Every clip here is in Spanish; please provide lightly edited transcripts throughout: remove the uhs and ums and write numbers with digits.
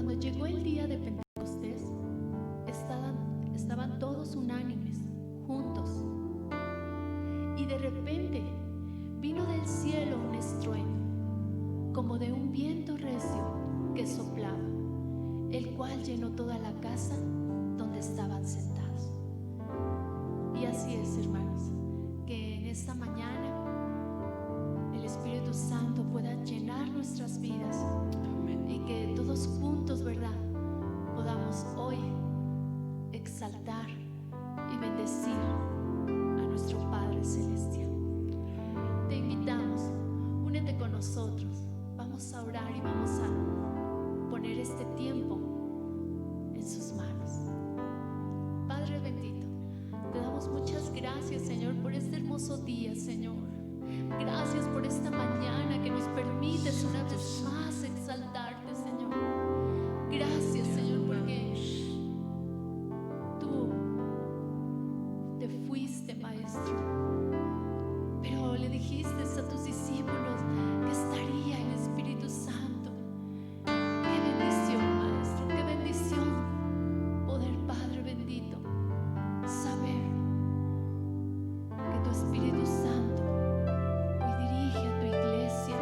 Cuando llegó el día de Pentecostés, estaban todos unánimes, juntos. Y de repente vino del cielo un estruendo, como de un viento recio que soplaba, el cual llenó toda la casa donde estaban sentados. Y así es, hermanos, que en esta mañana el Espíritu Santo pueda llenar nuestras vidas. Amén. Y que todos juntos, ¿verdad?, podamos hoy exaltar y bendecir a nuestro Padre Celestial. Te invitamos, únete con nosotros. Vamos a orar y vamos a poner este tiempo en sus manos. Padre bendito, te damos muchas gracias, Señor, por este hermoso día, Señor. Gracias por esta mañana que nos permites una vez más exaltarte, Señor. Gracias, Señor, porque tú te fuiste, Maestro, pero le dijiste a tus discípulos que estaría el Espíritu Santo. Qué bendición, Maestro, qué bendición poder, Padre bendito, saber que tu Espíritu Santo hoy dirige a tu iglesia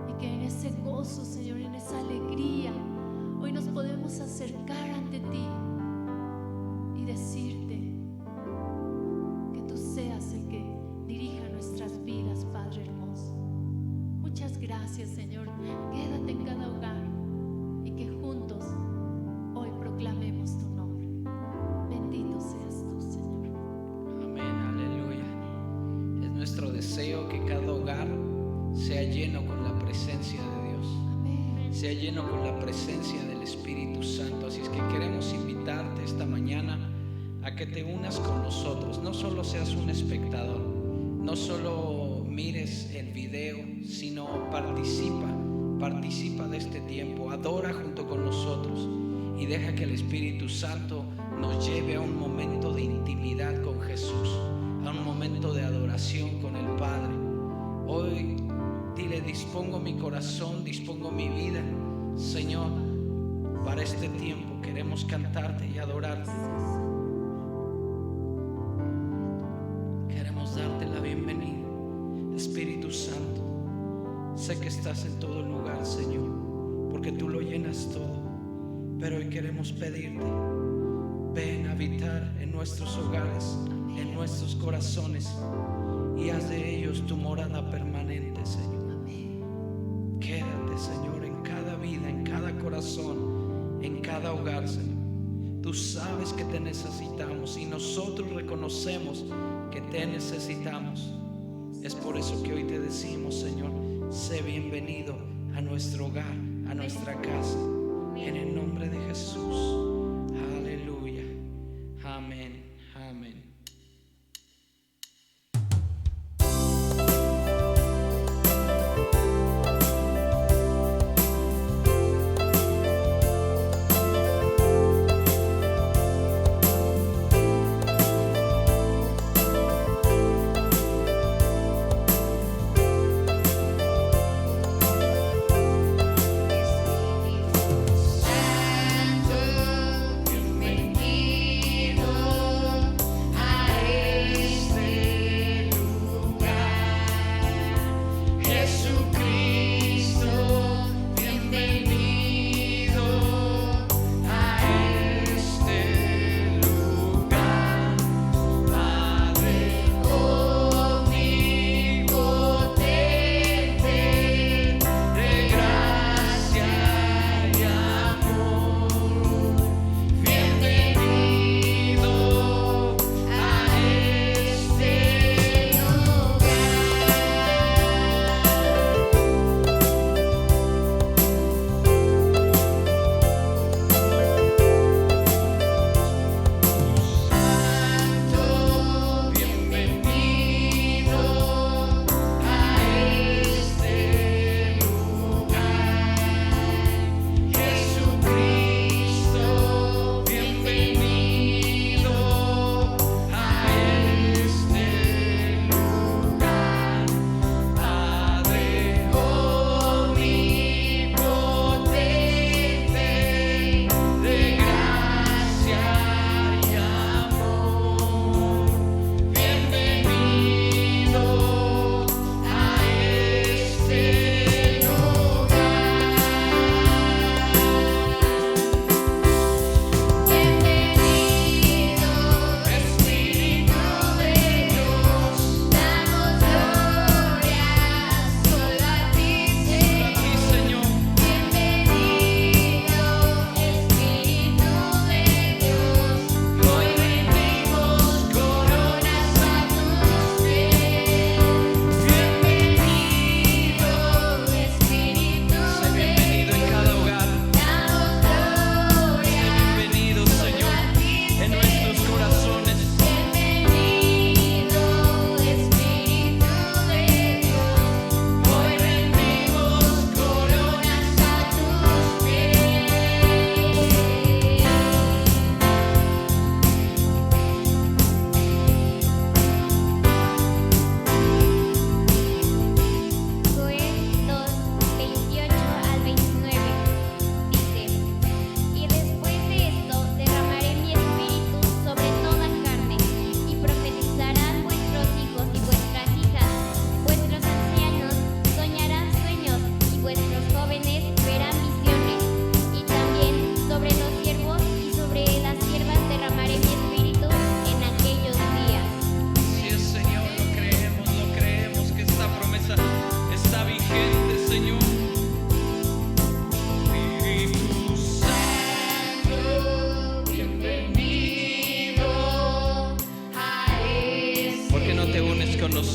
y que en ese gozo, Señor, en esa alegría, hoy nos podemos acercar ante ti y decirte que tú seas el que dirija nuestras vidas, Padre hermoso. Muchas gracias, Señor. Quédate en cada hogar y que juntos hoy proclamemos tu nombre. Bendito seas tú, Señor. Amén, aleluya. Es nuestro deseo que cada hogar sea lleno con la presencia de Dios. Amén. Sea lleno con la presencia del Espíritu Santo. Así es que queremos invitarte esta mañana a que te unas con nosotros. No solo seas un espectador, no solo mires el video, sino participa de este tiempo. Adora junto con nosotros y deja que el Espíritu Santo nos lleve a un momento de intimidad con Jesús, a un momento de adoración con el Padre. Hoy dile: dispongo mi corazón, dispongo mi vida, Señor, para este tiempo. Queremos cantarte y adorarte. Queremos darte la bienvenida. Espíritu Santo, sé que estás en todo lugar, Señor, porque tú lo llenas todo. Pero hoy queremos pedirte: ven a habitar en nuestros hogares, en nuestros corazones, y haz de ellos tu morada permanente, Señor. Amén. Quédate, Señor, en cada vida, en cada corazón, en cada hogar, Señor. Tú sabes que te necesitamos y nosotros reconocemos que te necesitamos. Es por eso que hoy te decimos, Señor, sé bienvenido a nuestro hogar, a nuestra casa, en el nombre de Jesús. Aleluya. Amén. Amén. Enter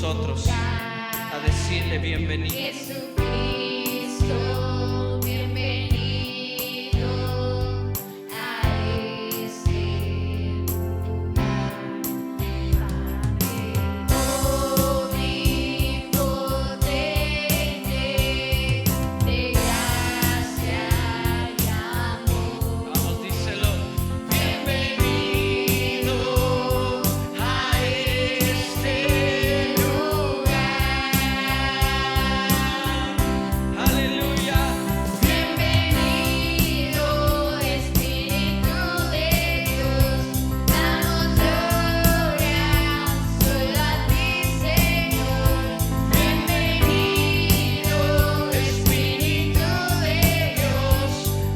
nosotros a decirle bienvenido. Jesucristo, bienvenido a este lugar, Padre omnipotente, de gracia y amor. Vamos, díselo. Bienvenido a este lugar. Aleluya. Bienvenido, Espíritu de Dios, damos gloria solo a ti, Señor. Bienvenido, Espíritu de Dios,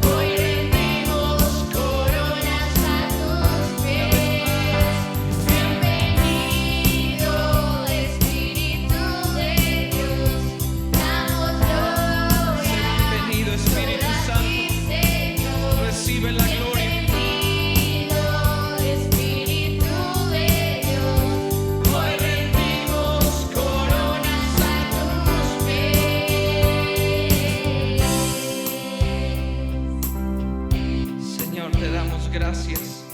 hoy rendimos coronas a tus pies. Bienvenido, Espíritu de Dios, damos gloria. Bienvenido, Espíritu Santo. Recibe la gloria. Bienvenido, Espíritu de Dios, hoy rendimos coronas a tus pies. Señor, te damos gracias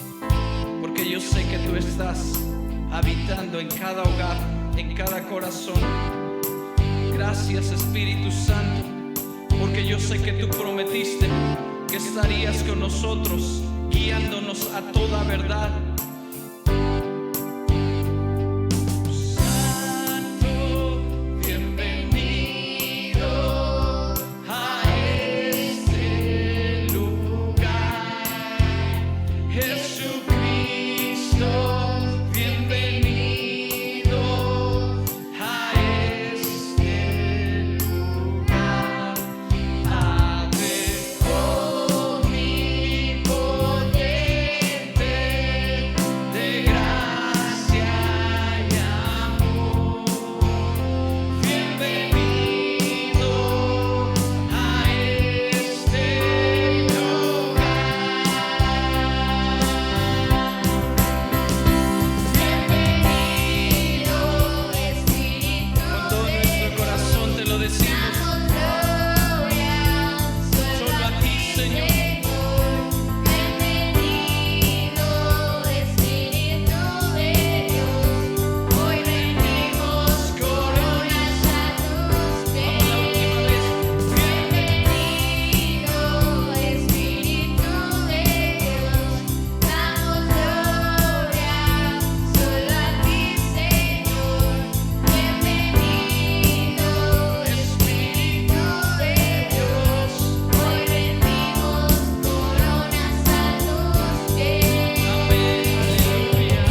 porque yo sé que tú estás habitando en cada hogar, en cada corazón. Gracias, Espíritu Santo, porque yo sé que tú prometiste que estarías con nosotros, guiándonos a toda verdad. Santo, bienvenido a este lugar. Jesucristo, bienvenido a este lugar. Padre omnipotente, de gracia y amor. Bienvenido a este lugar. Bienvenido, Espíritu Con todo de nuestro corazón te lo decimos. damos gloria Solo a ti, Señor. Bienvenido, Espíritu de Dios, hoy rendimos coronas a tus pies. Vamos la última vez. Bienvenido, Espíritu de Dios, damos gloria solo a ti, Señor. Bienvenido, Espíritu de Dios, hoy rendimos coronas a tus pies. Amén, aleluya.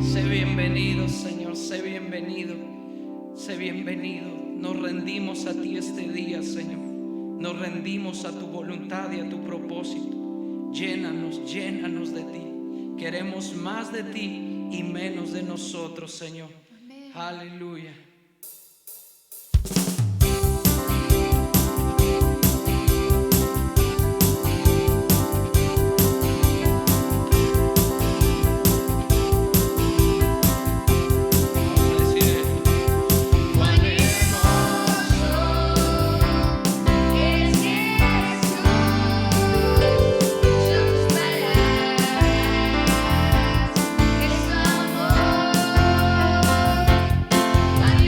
Sé bienvenido, Señor, sé bienvenido, sé bienvenido. Nos rendimos a ti este día, Señor. Nos rendimos a tu voluntad y a tu propósito. Llénanos, llénanos de ti. Queremos más de ti y menos de nosotros, Señor. Amén. Aleluya. Vamos a decir, Cuán hermoso es Jesús, sus palabras, es su amor. Cuán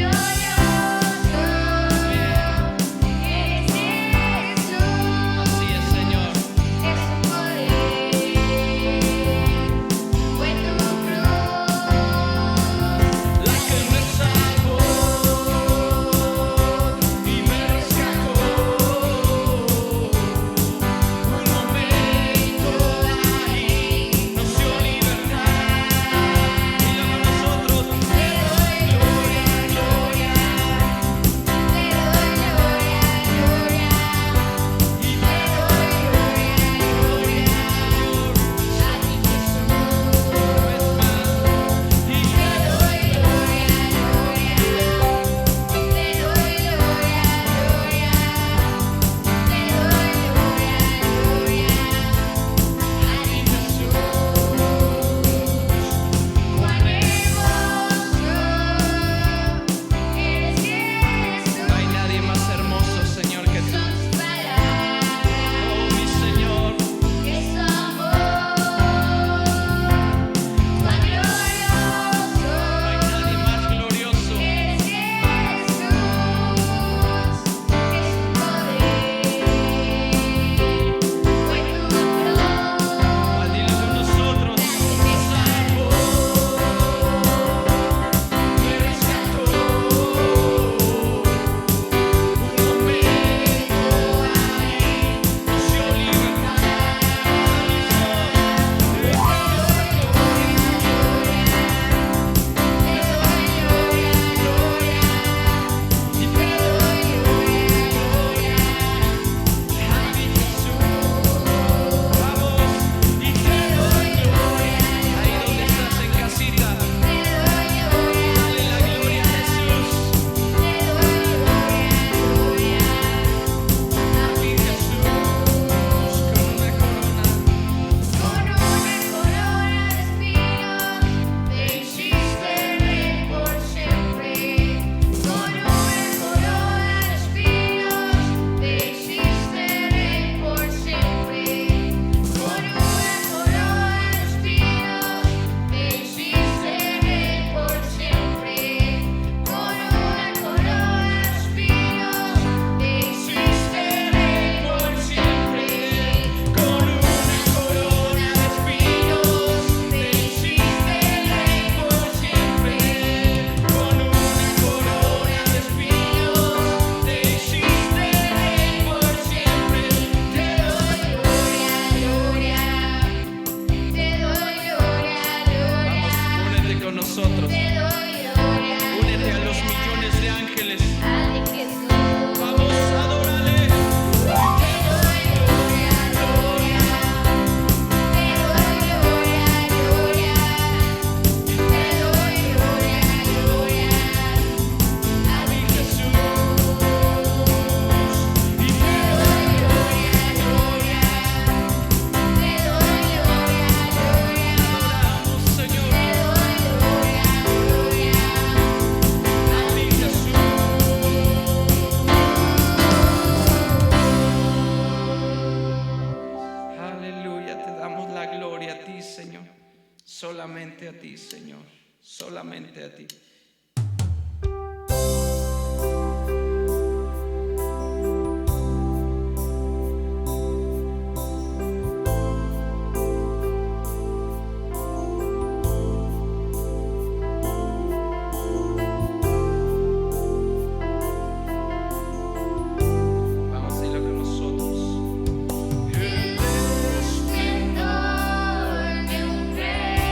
Solamente a ti, Señor, solamente a ti. Vamos a decirlo con nosotros. El esplendor de un rey,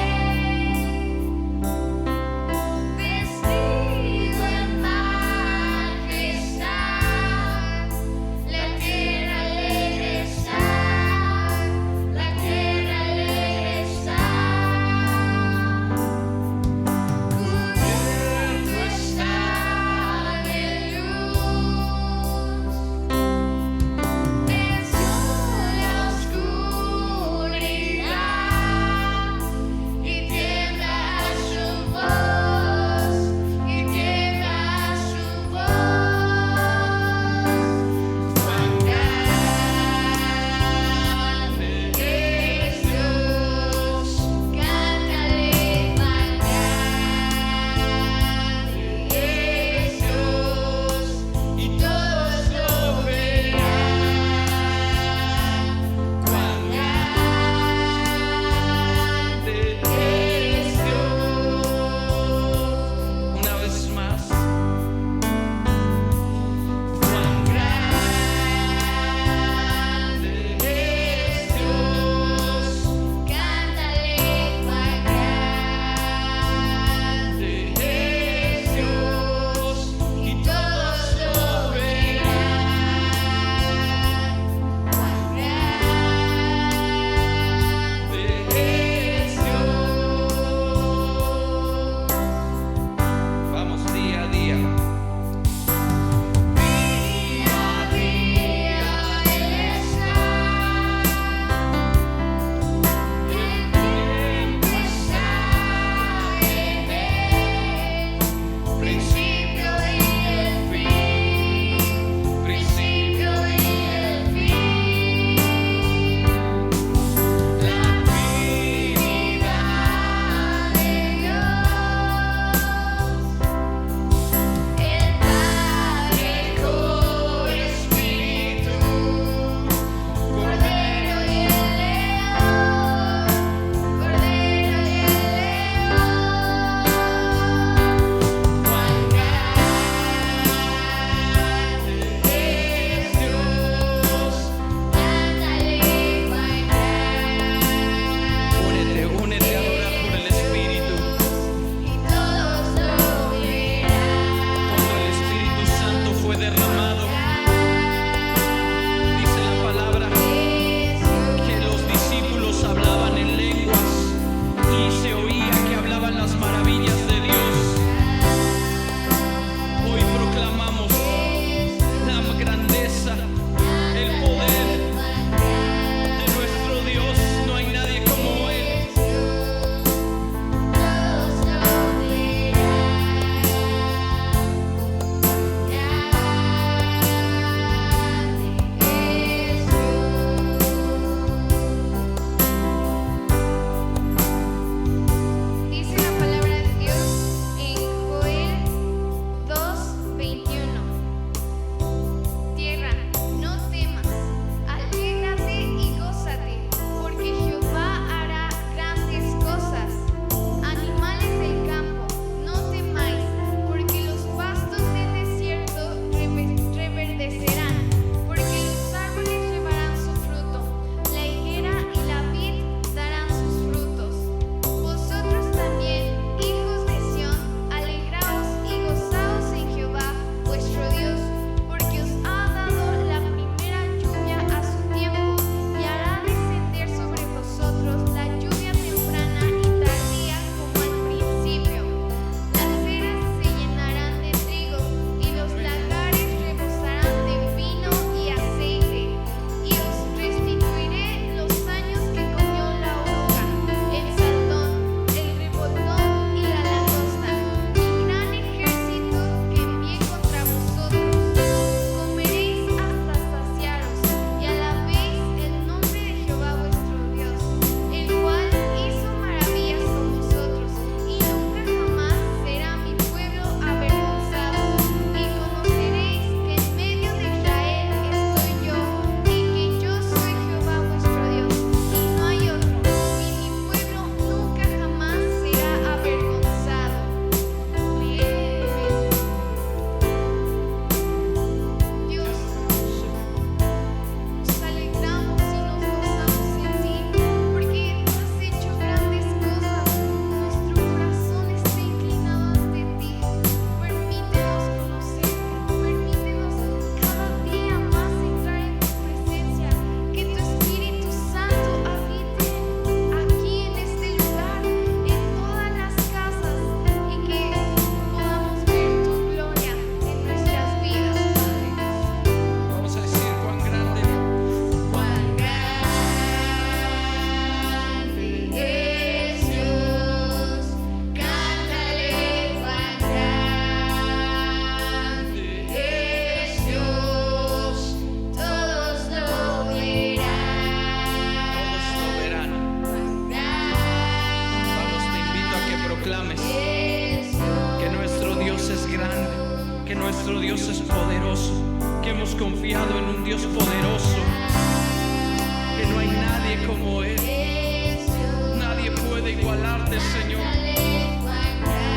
grande, Señor,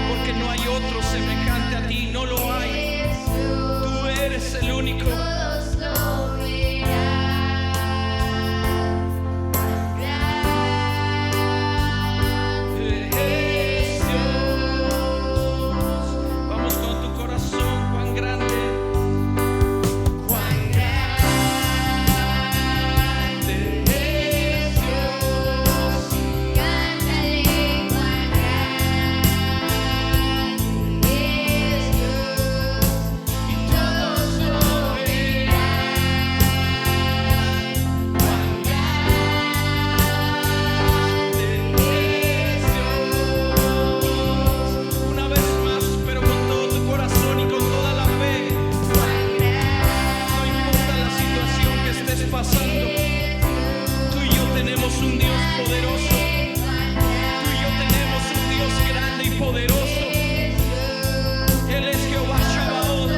porque no hay otro semejante a ti, no lo hay. Tú eres el único. Todos lo verán. Es Dios. Vamos con tu corazón, cuán grande. Cuán grande es Dios, cántale cuán grande es Dios, y todos lo verán. Cuán grande es Dios. Una vez más, pero con todo tu corazón y con toda la fe. Cuán No importa la situación que estés pasando, tú y yo tenemos un Dios poderoso. Tú y yo tenemos un Dios grande y poderoso. Él es Jehová Shabbaoth.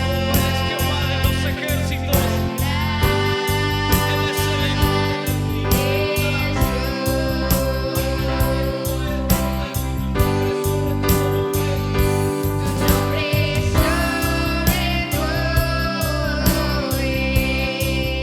Oh, Él es Jehová de los ejércitos. Él es nombre sobre todo es.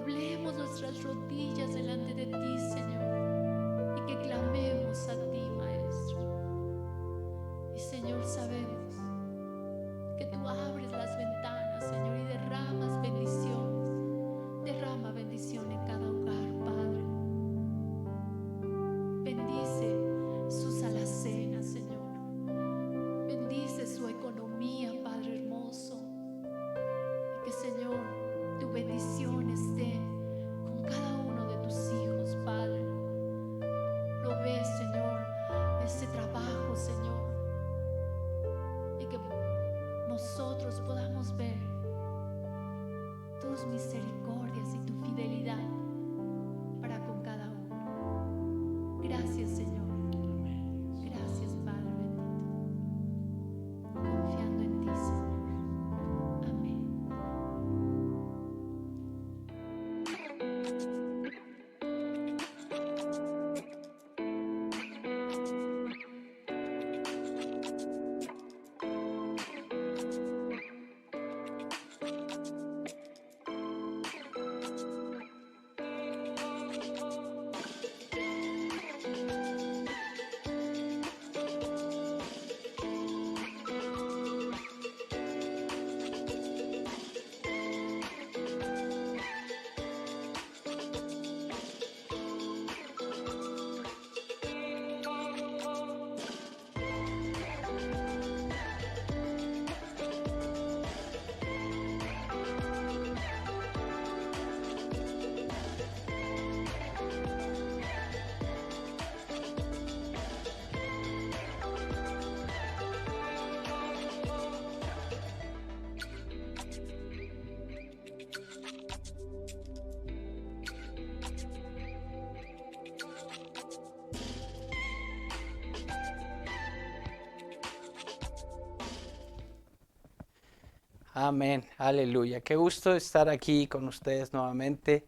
doblemos nuestras rodillas delante de ti, Señor, y que clamemos a ti, Maestro. Y Señor, sabemos que tú abres las ventanas, Señor, y derramas bendiciones. Derrama bendición en cada hogar, Padre. Bendice sus alacenas, Señor. Bendice su economía, Padre hermoso. Y que, Señor, tu bendición esté con cada uno de tus hijos, Padre. Provee, Señor, ese trabajo, Señor. Y que nosotros podamos ver tus misericordias y tu fidelidad para con cada uno. Gracias, Señor. Gracias, Padre bendito. Confiando en ti, Señor. Amén. Amén, aleluya. Qué gusto estar aquí con ustedes nuevamente,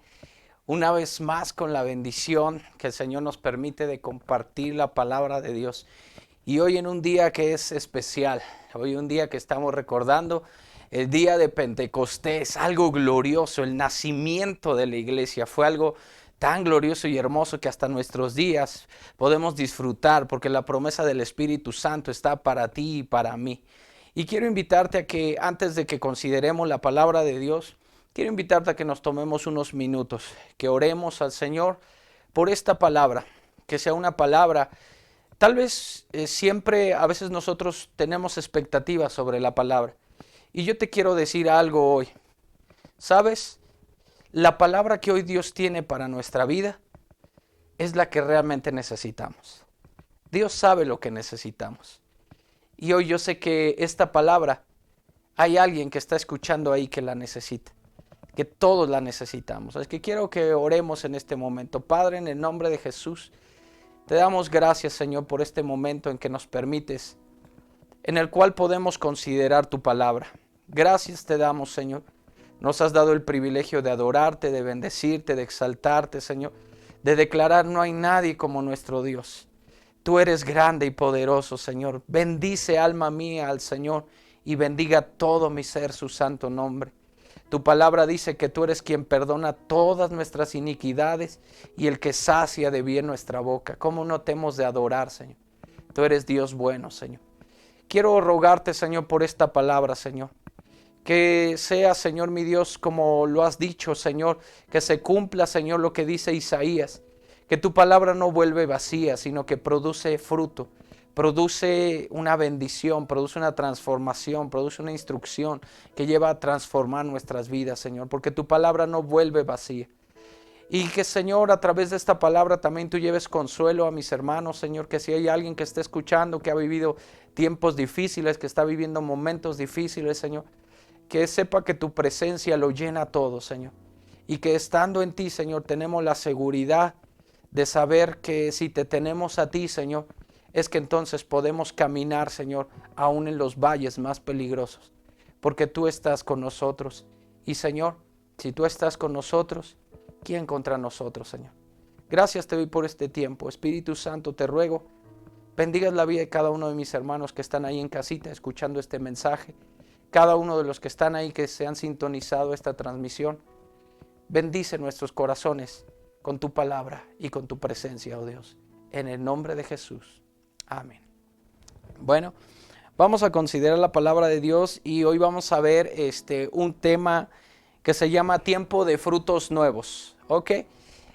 una vez más con la bendición que el Señor nos permite de compartir la palabra de Dios. Y hoy en un día que es especial, hoy un día que estamos recordando el día de Pentecostés, algo glorioso, el nacimiento de la iglesia. Fue algo tan glorioso y hermoso que hasta nuestros días podemos disfrutar, porque la promesa del Espíritu Santo está para ti y para mí. Y quiero invitarte a que antes de que consideremos la palabra de Dios, quiero invitarte a que nos tomemos unos minutos, que oremos al Señor por esta palabra, que sea una palabra. Tal vez siempre, a veces nosotros tenemos expectativas sobre la palabra. Y yo te quiero decir algo hoy. ¿Sabes? La palabra que hoy Dios tiene para nuestra vida es la que realmente necesitamos. Dios sabe lo que necesitamos. Y hoy yo sé que esta palabra, hay alguien que está escuchando ahí que la necesita, que todos la necesitamos. Es que quiero que oremos en este momento. Padre, en el nombre de Jesús, te damos gracias, Señor, por este momento en que nos permites, en el cual podemos considerar tu palabra. Gracias te damos, Señor. Nos has dado el privilegio de adorarte, de bendecirte, de exaltarte, Señor, de declarar no hay nadie como nuestro Dios. Tú eres grande y poderoso, Señor. Bendice, alma mía, al Señor y bendiga todo mi ser su santo nombre. Tu palabra dice que tú eres quien perdona todas nuestras iniquidades y el que sacia de bien nuestra boca. ¿Cómo no te hemos de adorar, Señor? Tú eres Dios bueno, Señor. Quiero rogarte, Señor, por esta palabra, Señor. Que sea, Señor mi Dios, como lo has dicho, Señor, que se cumpla, Señor, lo que dice Isaías. Que tu palabra no vuelve vacía, sino que produce fruto, produce una bendición, produce una transformación, produce una instrucción que lleva a transformar nuestras vidas, Señor, porque tu palabra no vuelve vacía. Y que, Señor, a través de esta palabra también tú lleves consuelo a mis hermanos, Señor, que si hay alguien que esté escuchando, que ha vivido tiempos difíciles, que está viviendo momentos difíciles, Señor, que sepa que tu presencia lo llena todo, Señor, y que estando en ti, Señor, tenemos la seguridad de saber que si te tenemos a ti, Señor, es que entonces podemos caminar, Señor, aún en los valles más peligrosos, porque tú estás con nosotros. Y, Señor, si tú estás con nosotros, ¿quién contra nosotros, Señor? Gracias te doy por este tiempo. Espíritu Santo, te ruego, bendigas la vida de cada uno de mis hermanos que están ahí en casita escuchando este mensaje, cada uno de los que están ahí que se han sintonizado esta transmisión. bendice nuestros corazones con tu palabra y con tu presencia, oh Dios. En el nombre de Jesús. Amén. Bueno, vamos a considerar la palabra de Dios y hoy vamos a ver un tema que se llama tiempo de frutos nuevos. ¿Ok?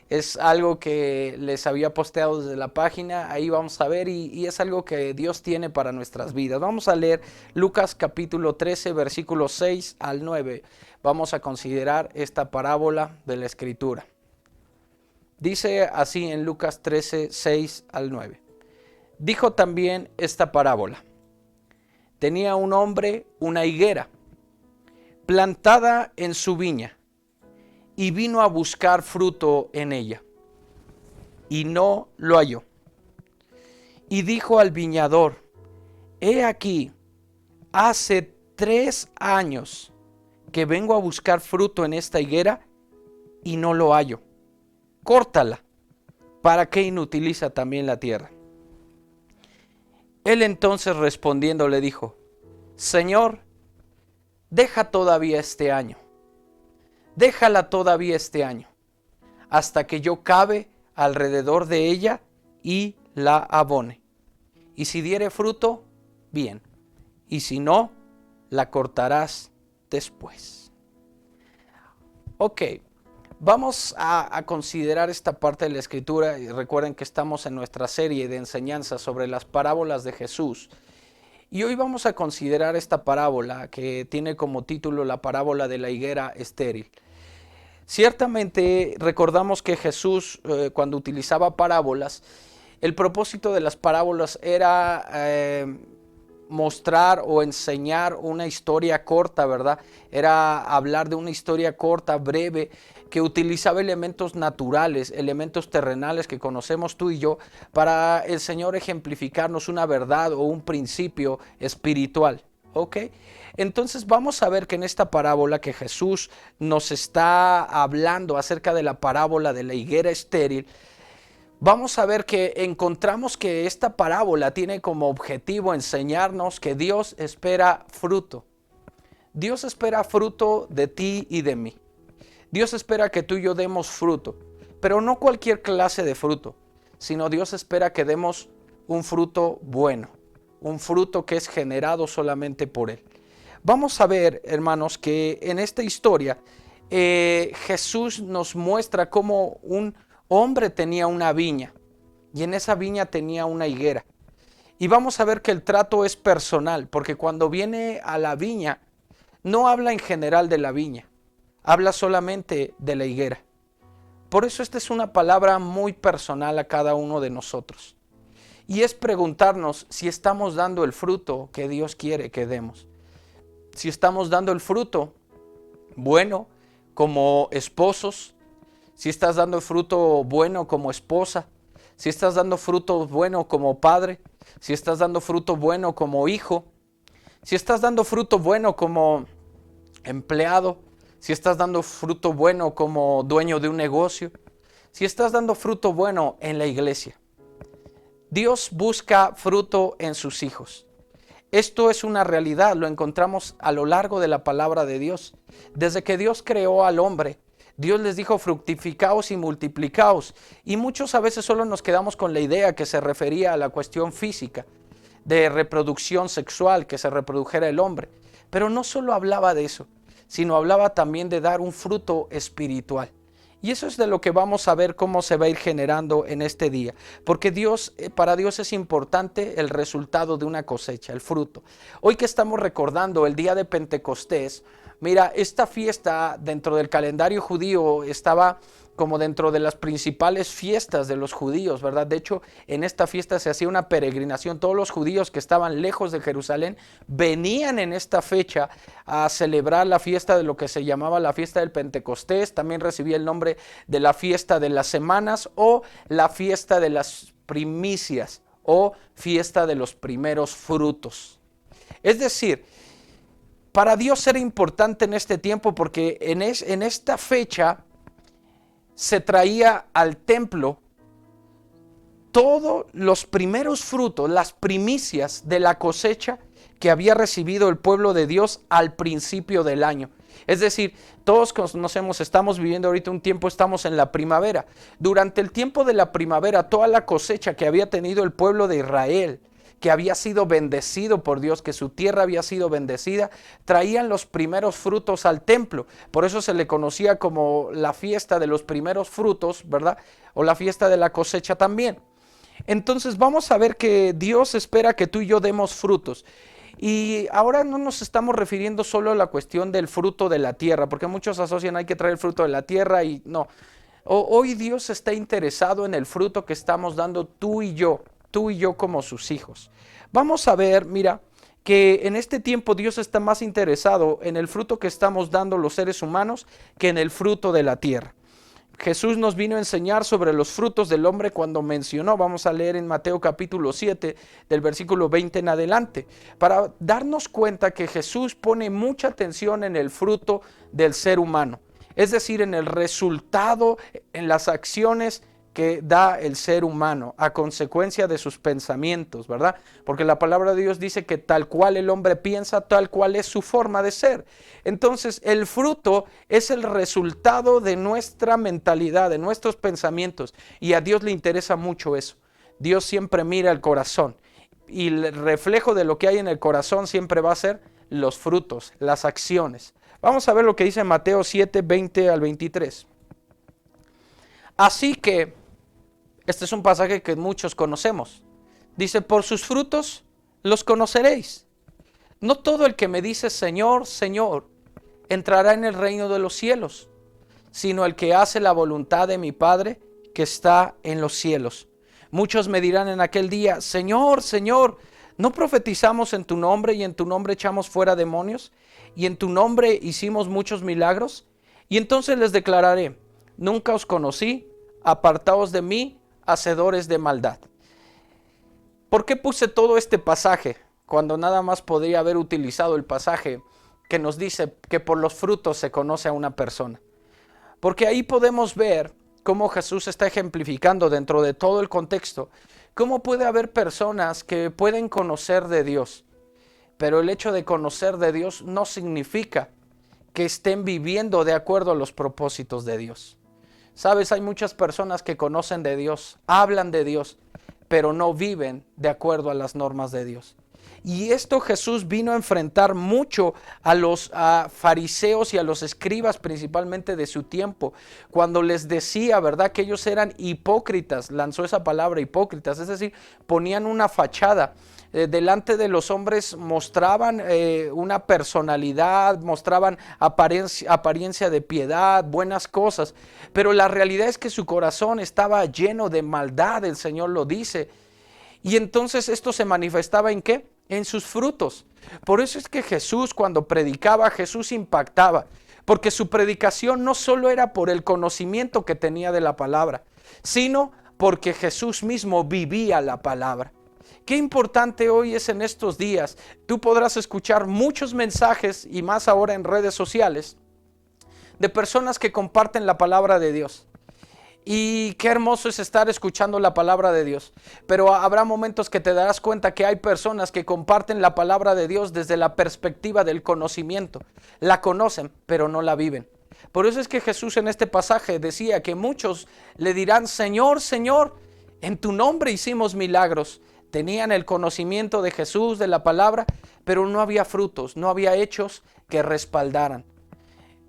Es algo que les había posteado desde la página, ahí vamos a ver y es algo que Dios tiene para nuestras vidas. Vamos a leer Lucas capítulo 13, versículos 6 al 9. Vamos a considerar esta parábola de la Escritura. Dice así en Lucas 13, 6 al 9. Dijo también esta parábola. Tenía un hombre una higuera plantada en su viña y vino a buscar fruto en ella y no lo halló. Y dijo al viñador, he aquí, hace 3 años que vengo a buscar fruto en esta higuera y no lo hallo. Córtala, ¿para qué inutiliza también la tierra? Él entonces respondiendo le dijo, Señor, deja todavía este año. Déjala todavía este año, hasta que yo cabe alrededor de ella y la abone. Y si diere fruto, bien, y si no, la cortarás después. Ok, vamos a considerar esta parte de la Escritura y recuerden que estamos en nuestra serie de enseñanzas sobre las parábolas de Jesús. Y hoy vamos a considerar esta parábola que tiene como título la parábola de la higuera estéril. Ciertamente recordamos que Jesús cuando utilizaba parábolas, el propósito de las parábolas era mostrar o enseñar una historia corta, ¿verdad? Era hablar de una historia corta, breve, que utilizaba elementos naturales, elementos terrenales que conocemos tú y yo, para el Señor ejemplificarnos una verdad o un principio espiritual. ¿Ok? Entonces vamos a ver que en esta parábola que Jesús nos está hablando acerca de la parábola de la higuera estéril, vamos a ver que encontramos que esta parábola tiene como objetivo enseñarnos que Dios espera fruto. Dios espera fruto de ti y de mí. Dios espera que tú y yo demos fruto, pero no cualquier clase de fruto, sino Dios espera que demos un fruto bueno, un fruto que es generado solamente por Él. Vamos a ver, hermanos, que en esta historia Jesús nos muestra cómo un hombre tenía una viña y en esa viña tenía una higuera. Y vamos a ver que el trato es personal, porque cuando viene a la viña, no habla en general de la viña, habla solamente de la higuera. Por eso esta es una palabra muy personal a cada uno de nosotros. Y es preguntarnos si estamos dando el fruto que Dios quiere que demos. Si estamos dando el fruto bueno como esposos, si estás dando el fruto bueno como esposa, si estás dando fruto bueno como padre, si estás dando fruto bueno como hijo, si estás dando fruto bueno como empleado, si estás dando fruto bueno como dueño de un negocio, si estás dando fruto bueno en la iglesia. Dios busca fruto en sus hijos. Esto es una realidad, lo encontramos a lo largo de la palabra de Dios. Desde que Dios creó al hombre, Dios les dijo fructificaos y multiplicaos. Y muchos a veces solo nos quedamos con la idea que se refería a la cuestión física, de reproducción sexual, que se reprodujera el hombre. Pero no solo hablaba de eso, sino hablaba también de dar un fruto espiritual. Y eso es de lo que vamos a ver cómo se va a ir generando en este día. Porque para Dios es importante el resultado de una cosecha, el fruto. Hoy que estamos recordando el día de Pentecostés, mira, esta fiesta dentro del calendario judío estaba como dentro de las principales fiestas de los judíos, ¿verdad? De hecho, en esta fiesta se hacía una peregrinación. Todos los judíos que estaban lejos de Jerusalén venían en esta fecha a celebrar la fiesta de lo que se llamaba la fiesta del Pentecostés. También recibía el nombre de la fiesta de las semanas o la fiesta de las primicias o fiesta de los primeros frutos. Es decir, para Dios era importante en este tiempo porque en esta fecha se traía al templo todos los primeros frutos, las primicias de la cosecha que había recibido el pueblo de Dios al principio del año. Es decir, todos conocemos, estamos viviendo ahorita un tiempo, estamos en la primavera. Durante el tiempo de la primavera, toda la cosecha que había tenido el pueblo de Israel, que había sido bendecido por Dios, que su tierra había sido bendecida, traían los primeros frutos al templo. Por eso se le conocía como la fiesta de los primeros frutos, ¿verdad? O la fiesta de la cosecha también. Entonces vamos a ver que Dios espera que tú y yo demos frutos. Y ahora no nos estamos refiriendo solo a la cuestión del fruto de la tierra, porque muchos asocian hay que traer el fruto de la tierra y no. Hoy Dios está interesado en el fruto que estamos dando tú y yo como sus hijos. Vamos a ver, mira, que en este tiempo Dios está más interesado en el fruto que estamos dando los seres humanos que en el fruto de la tierra. Jesús nos vino a enseñar sobre los frutos del hombre cuando mencionó, vamos a leer en Mateo capítulo 7, del versículo 20 en adelante, para darnos cuenta que Jesús pone mucha atención en el fruto del ser humano, es decir, en el resultado, en las acciones que da el ser humano a consecuencia de sus pensamientos, ¿verdad? Porque la palabra de Dios dice que tal cual el hombre piensa, tal cual es su forma de ser. Entonces, el fruto es el resultado de nuestra mentalidad, de nuestros pensamientos, y a Dios le interesa mucho eso. Dios siempre mira el corazón, y el reflejo de lo que hay en el corazón siempre va a ser los frutos, las acciones. Vamos a ver lo que dice Mateo 7, 20 al 23. Así que, este es un pasaje que muchos conocemos. Dice, por sus frutos los conoceréis. No todo el que me dice Señor, Señor, entrará en el reino de los cielos, sino el que hace la voluntad de mi Padre que está en los cielos. Muchos me dirán en aquel día, Señor, Señor, ¿no profetizamos en tu nombre y en tu nombre echamos fuera demonios? ¿Y en tu nombre hicimos muchos milagros? Y entonces les declararé, nunca os conocí, apartaos de mí, hacedores de maldad. ¿Por qué puse todo este pasaje cuando nada más podría haber utilizado el pasaje que nos dice que por los frutos se conoce a una persona? Porque ahí podemos ver cómo Jesús está ejemplificando dentro de todo el contexto, cómo puede haber personas que pueden conocer de Dios, pero el hecho de conocer de Dios no significa que estén viviendo de acuerdo a los propósitos de Dios. Sabes, hay muchas personas que conocen de Dios, hablan de Dios, pero no viven de acuerdo a las normas de Dios. Y esto Jesús vino a enfrentar mucho a los fariseos y a los escribas principalmente de su tiempo, cuando les decía, ¿verdad?, que ellos eran hipócritas, lanzó esa palabra hipócritas, es decir, ponían una fachada. Delante de los hombres mostraban una personalidad, mostraban apariencia de piedad, buenas cosas, pero la realidad es que su corazón estaba lleno de maldad, el Señor lo dice. Y entonces esto se manifestaba ¿en qué? En sus frutos. Por eso es que Jesús, cuando predicaba, Jesús impactaba, porque su predicación no solo era por el conocimiento que tenía de la palabra, sino porque Jesús mismo vivía la palabra. Qué importante hoy es en estos días. Tú podrás escuchar muchos mensajes, y más ahora en redes sociales, de personas que comparten la palabra de Dios. Y qué hermoso es estar escuchando la palabra de Dios. Pero habrá momentos que te darás cuenta que hay personas que comparten la palabra de Dios desde la perspectiva del conocimiento. La conocen, pero no la viven. Por eso es que Jesús en este pasaje decía que muchos le dirán, Señor, Señor, en tu nombre hicimos milagros. Tenían el conocimiento de Jesús, de la palabra, pero no había frutos, no había hechos que respaldaran.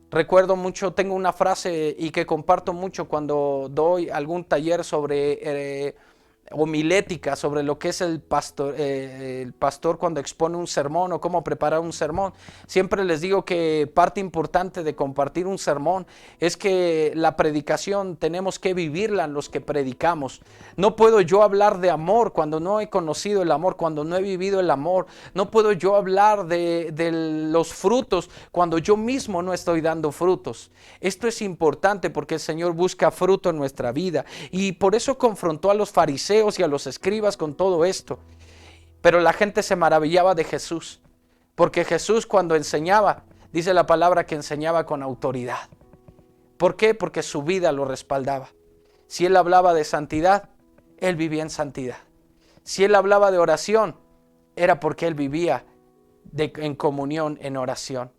Recuerdo mucho, tengo una frase y que comparto mucho cuando doy algún taller sobre homilética, sobre lo que es el pastor cuando expone un sermón o cómo preparar un sermón. Siempre les digo que parte importante de compartir un sermón es que la predicación tenemos que vivirla los que predicamos. No puedo yo hablar de amor cuando no he conocido el amor, cuando no he vivido el amor. No puedo yo hablar de los frutos cuando yo mismo no estoy dando frutos. Esto es importante porque el Señor busca fruto en nuestra vida y por eso confrontó a los fariseos y a los escribas con todo esto. Pero la gente se maravillaba de Jesús, porque Jesús cuando enseñaba, dice la palabra que enseñaba con autoridad. ¿Por qué? Porque su vida lo respaldaba. Si él hablaba de santidad, él vivía en santidad. Si él hablaba de oración, era porque él vivía en comunión, en oración.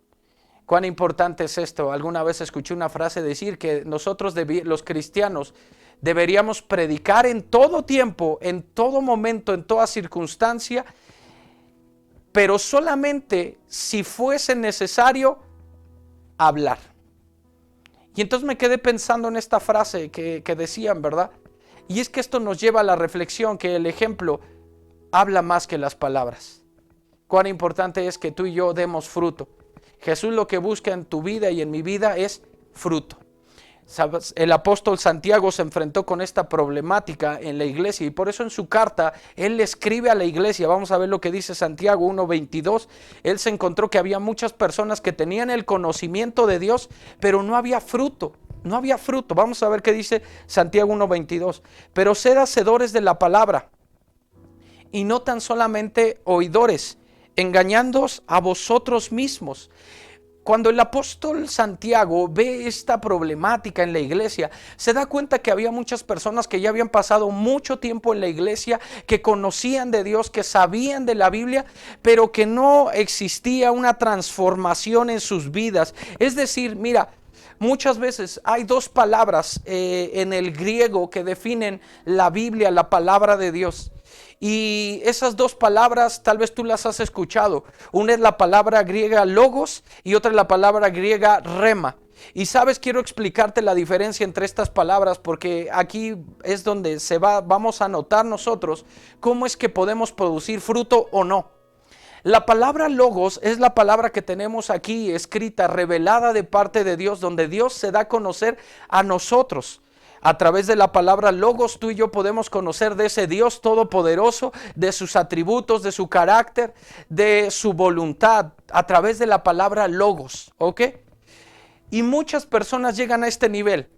¿Cuán importante es esto? Alguna vez escuché una frase decir que nosotros los cristianos deberíamos predicar en todo tiempo, en todo momento, en toda circunstancia, pero solamente si fuese necesario hablar. Y entonces me quedé pensando en esta frase que decían, ¿verdad? Y es que esto nos lleva a la reflexión que el ejemplo habla más que las palabras. Cuán importante es que tú y yo demos fruto. Jesús lo que busca en tu vida y en mi vida es fruto. ¿Sabes? El apóstol Santiago se enfrentó con esta problemática en la iglesia y por eso en su carta él le escribe a la iglesia. Vamos a ver lo que dice Santiago 1:22. Él se encontró que había muchas personas que tenían el conocimiento de Dios, pero no había fruto. No había fruto. Vamos a ver qué dice Santiago 1:22. Pero sed hacedores de la palabra y no tan solamente oidores, engañándoos a vosotros mismos. Cuando el apóstol Santiago ve esta problemática en la iglesia, se da cuenta que había muchas personas que ya habían pasado mucho tiempo en la iglesia, que conocían de Dios, que sabían de la Biblia, pero que no existía una transformación en sus vidas. Es decir, mira, muchas veces hay dos palabras en el griego que definen la Biblia, la palabra de Dios. Y esas dos palabras tal vez tú las has escuchado. Una es la palabra griega logos y otra es la palabra griega rema. Y sabes, quiero explicarte la diferencia entre estas palabras porque aquí es donde vamos a notar nosotros cómo es que podemos producir fruto o no. La palabra logos es la palabra que tenemos aquí escrita, revelada de parte de Dios, donde Dios se da a conocer a nosotros. A través de la palabra logos, tú y yo podemos conocer de ese Dios todopoderoso, de sus atributos, de su carácter, de su voluntad, a través de la palabra logos, ¿ok? Y muchas personas llegan a este nivel.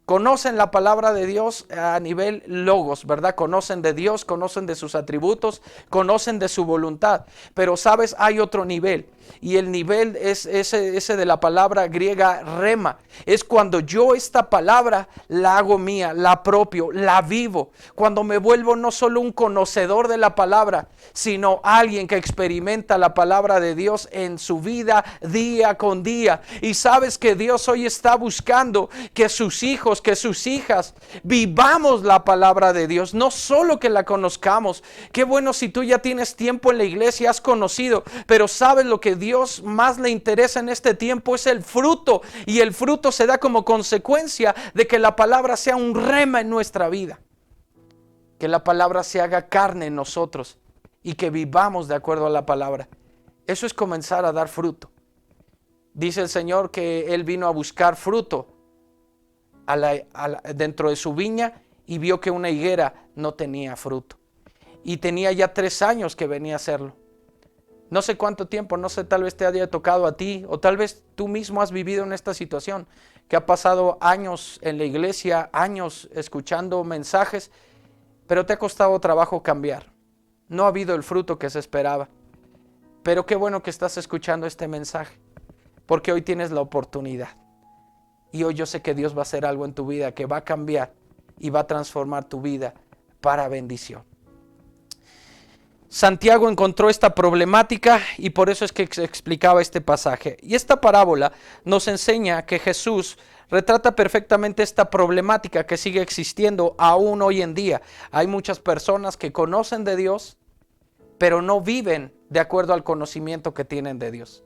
Conocen la palabra de Dios a nivel logos, ¿verdad? Conocen de Dios, conocen de sus atributos, conocen de su voluntad. Pero sabes, hay otro nivel. Y el nivel es ese de la palabra griega rema. Es cuando yo esta palabra la hago mía, la apropio, la vivo. Cuando me vuelvo no solo un conocedor de la palabra, sino alguien que experimenta la palabra de Dios en su vida día con día. Y sabes que Dios hoy está buscando que sus hijos, que sus hijas vivamos la palabra de Dios, no solo que la conozcamos. Qué bueno si tú ya tienes tiempo en la iglesia, has conocido, pero sabes lo que Dios más le interesa en este tiempo es el fruto, y el fruto se da como consecuencia de que la palabra sea un rema en nuestra vida, que la palabra se haga carne en nosotros y que vivamos de acuerdo a la palabra. Eso es comenzar a dar fruto. Dice el Señor que Él vino a buscar fruto dentro de su viña y vio que una higuera no tenía fruto. Y tenía ya 3 años que venía a hacerlo. No sé cuánto tiempo, no sé, tal vez te haya tocado a ti o tal vez tú mismo has vivido en esta situación, que ha pasado años en la iglesia, años escuchando mensajes, pero te ha costado trabajo cambiar. No ha habido el fruto que se esperaba. Pero qué bueno que estás escuchando este mensaje, porque hoy tienes la oportunidad. Y hoy yo sé que Dios va a hacer algo en tu vida, que va a cambiar y va a transformar tu vida para bendición. Santiago encontró esta problemática y por eso es que se explicaba este pasaje. Y esta parábola nos enseña que Jesús retrata perfectamente esta problemática que sigue existiendo aún hoy en día. Hay muchas personas que conocen de Dios, pero no viven de acuerdo al conocimiento que tienen de Dios.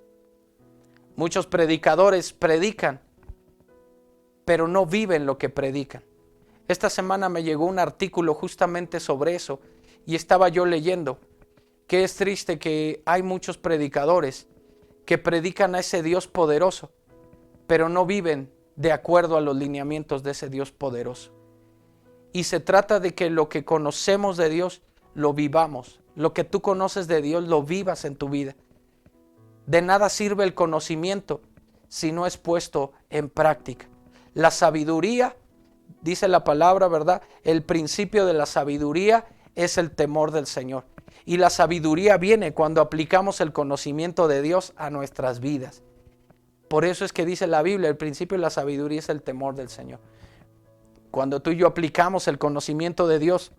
Muchos predicadores predican, pero no viven lo que predican. Esta semana me llegó un artículo justamente sobre eso y estaba yo leyendo que es triste que hay muchos predicadores que predican a ese Dios poderoso, pero no viven de acuerdo a los lineamientos de ese Dios poderoso. Y se trata de que lo que conocemos de Dios lo vivamos, lo que tú conoces de Dios lo vivas en tu vida. De nada sirve el conocimiento si no es puesto en práctica. La sabiduría, dice la palabra, ¿verdad? El principio de la sabiduría es el temor del Señor. Y la sabiduría viene cuando aplicamos el conocimiento de Dios a nuestras vidas. Por eso es que dice la Biblia, el principio de la sabiduría es el temor del Señor. Cuando tú y yo aplicamos el conocimiento de Dios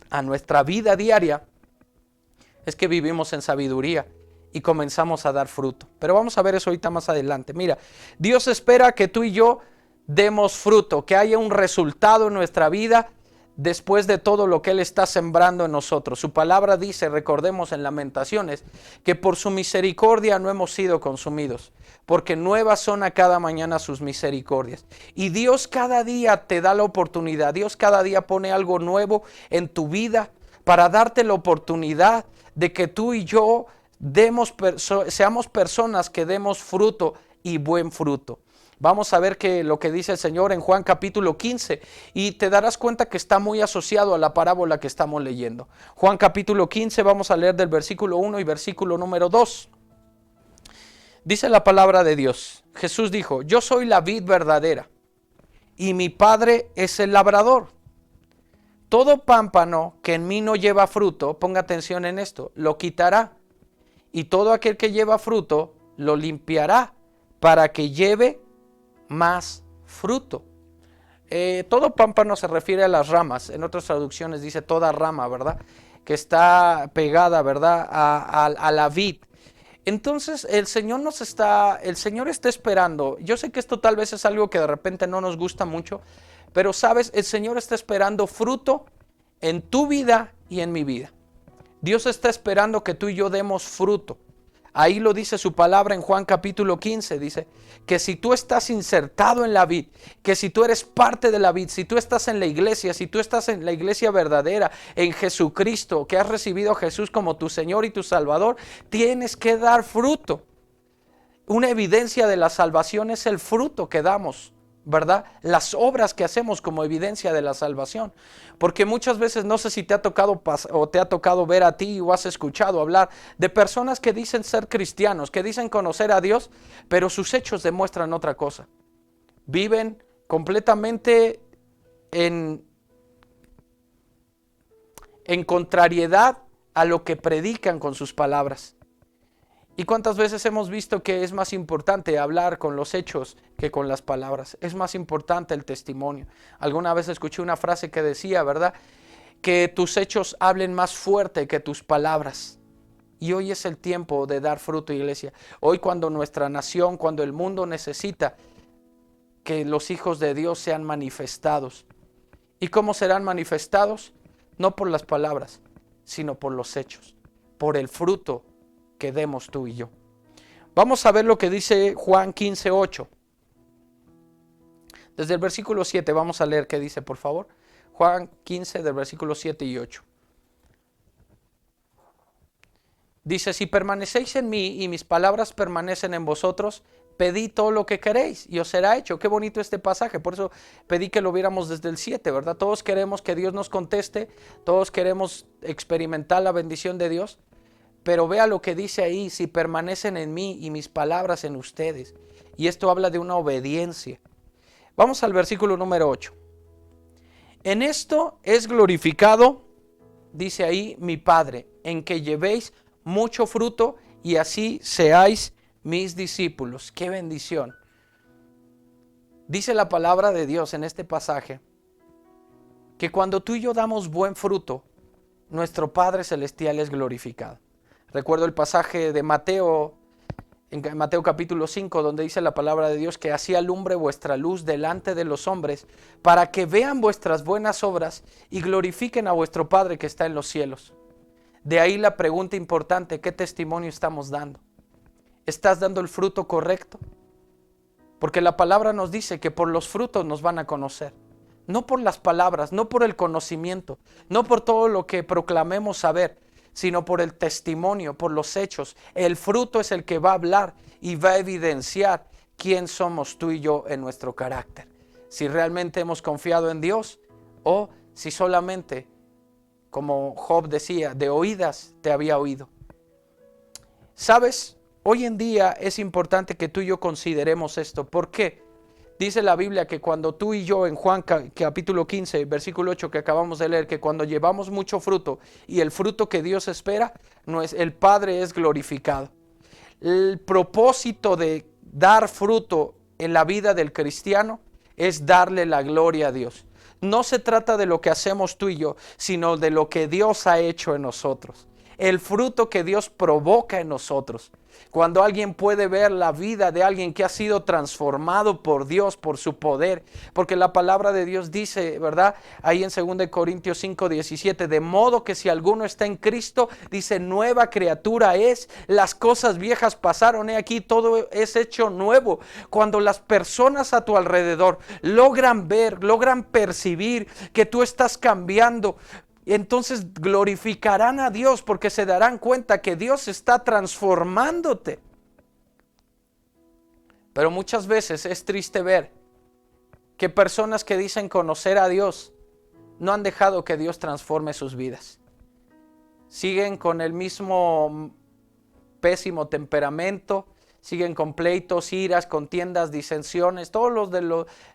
a nuestra vida diaria, es que vivimos en sabiduría y comenzamos a dar fruto. Pero vamos a ver eso ahorita más adelante. Mira, Dios espera que tú y yo demos fruto, que haya un resultado en nuestra vida después de todo lo que Él está sembrando en nosotros. Su palabra dice, recordemos en Lamentaciones, que por su misericordia no hemos sido consumidos, porque nuevas son a cada mañana sus misericordias. Y Dios cada día te da la oportunidad, Dios cada día pone algo nuevo en tu vida para darte la oportunidad de que tú y yo seamos personas que demos fruto y buen fruto. Vamos a ver lo que dice el Señor en Juan capítulo 15 y te darás cuenta que está muy asociado a la parábola que estamos leyendo. Juan capítulo 15, vamos a leer del versículo 1 y versículo número 2. Dice la palabra de Dios. Jesús dijo, yo soy la vid verdadera y mi Padre es el labrador. Todo pámpano que en mí no lleva fruto, ponga atención en esto, lo quitará. Y todo aquel que lleva fruto, lo limpiará para que lleve más fruto. Todo pámpano se refiere a las ramas. En otras traducciones dice toda rama, ¿verdad? Que está pegada, ¿verdad? A la vid. Entonces el Señor está esperando. Yo sé que esto tal vez es algo que de repente no nos gusta mucho, pero sabes, el Señor está esperando fruto en tu vida y en mi vida. Dios está esperando que tú y yo demos fruto. Ahí lo dice su palabra en Juan capítulo 15, dice que si tú estás insertado en la vid, que si tú eres parte de la vid, si tú estás en la iglesia, si tú estás en la iglesia verdadera, en Jesucristo, que has recibido a Jesús como tu Señor y tu Salvador, tienes que dar fruto. Una evidencia de la salvación es el fruto que damos, ¿verdad? Las obras que hacemos como evidencia de la salvación. Porque muchas veces, no sé si te ha tocado ver a ti o has escuchado hablar de personas que dicen ser cristianos, que dicen conocer a Dios, pero sus hechos demuestran otra cosa. Viven completamente en contrariedad a lo que predican con sus palabras. ¿Y cuántas veces hemos visto que es más importante hablar con los hechos que con las palabras? Es más importante el testimonio. Alguna vez escuché una frase que decía, ¿verdad? Que tus hechos hablen más fuerte que tus palabras. Y hoy es el tiempo de dar fruto, iglesia. Hoy cuando nuestra nación, cuando el mundo necesita que los hijos de Dios sean manifestados. ¿Y cómo serán manifestados? No por las palabras, sino por los hechos, por el fruto que demos tú y yo. Vamos a ver lo que dice Juan 15:8. Desde el versículo 7 vamos a leer qué dice, por favor. Juan 15 del versículo 7 y 8. Dice, si permanecéis en mí y mis palabras permanecen en vosotros, pedid todo lo que queréis y os será hecho. Qué bonito este pasaje, por eso pedí que lo viéramos desde el 7, ¿verdad? Todos queremos que Dios nos conteste, todos queremos experimentar la bendición de Dios. Pero vea lo que dice ahí, si permanecen en mí y mis palabras en ustedes. Y esto habla de una obediencia. Vamos al versículo número 8. En esto es glorificado, dice ahí, mi Padre, en que llevéis mucho fruto y así seáis mis discípulos. ¡Qué bendición! Dice la palabra de Dios en este pasaje, que cuando tú y yo damos buen fruto, nuestro Padre Celestial es glorificado. Recuerdo el pasaje de Mateo, en Mateo capítulo 5, donde dice la palabra de Dios que así alumbre vuestra luz delante de los hombres, para que vean vuestras buenas obras y glorifiquen a vuestro Padre que está en los cielos. De ahí la pregunta importante, ¿qué testimonio estamos dando? ¿Estás dando el fruto correcto? Porque la palabra nos dice que por los frutos nos van a conocer. No por las palabras, no por el conocimiento, no por todo lo que proclamemos saber, sino por el testimonio, por los hechos. El fruto es el que va a hablar y va a evidenciar quién somos tú y yo en nuestro carácter. Si realmente hemos confiado en Dios o si solamente, como Job decía, de oídas te había oído. ¿Sabes? Hoy en día es importante que tú y yo consideremos esto. ¿Por qué? Dice la Biblia que cuando tú y yo en Juan capítulo 15, versículo 8 que acabamos de leer, que cuando llevamos mucho fruto y el fruto que Dios espera, el Padre es glorificado. El propósito de dar fruto en la vida del cristiano es darle la gloria a Dios. No se trata de lo que hacemos tú y yo, sino de lo que Dios ha hecho en nosotros. el fruto que Dios provoca en nosotros. Cuando alguien puede ver la vida de alguien que ha sido transformado por Dios, por su poder, porque la palabra de Dios dice, ¿verdad? Ahí en 2 Corintios 5:17, de modo que si alguno está en Cristo, dice, nueva criatura es, las cosas viejas pasaron, aquí todo es hecho nuevo. Cuando las personas a tu alrededor logran ver, logran percibir que tú estás cambiando, entonces glorificarán a Dios porque se darán cuenta que Dios está transformándote. Pero muchas veces es triste ver que personas que dicen conocer a Dios no han dejado que Dios transforme sus vidas. Siguen con el mismo pésimo temperamento, siguen con pleitos, iras, contiendas, disensiones, todos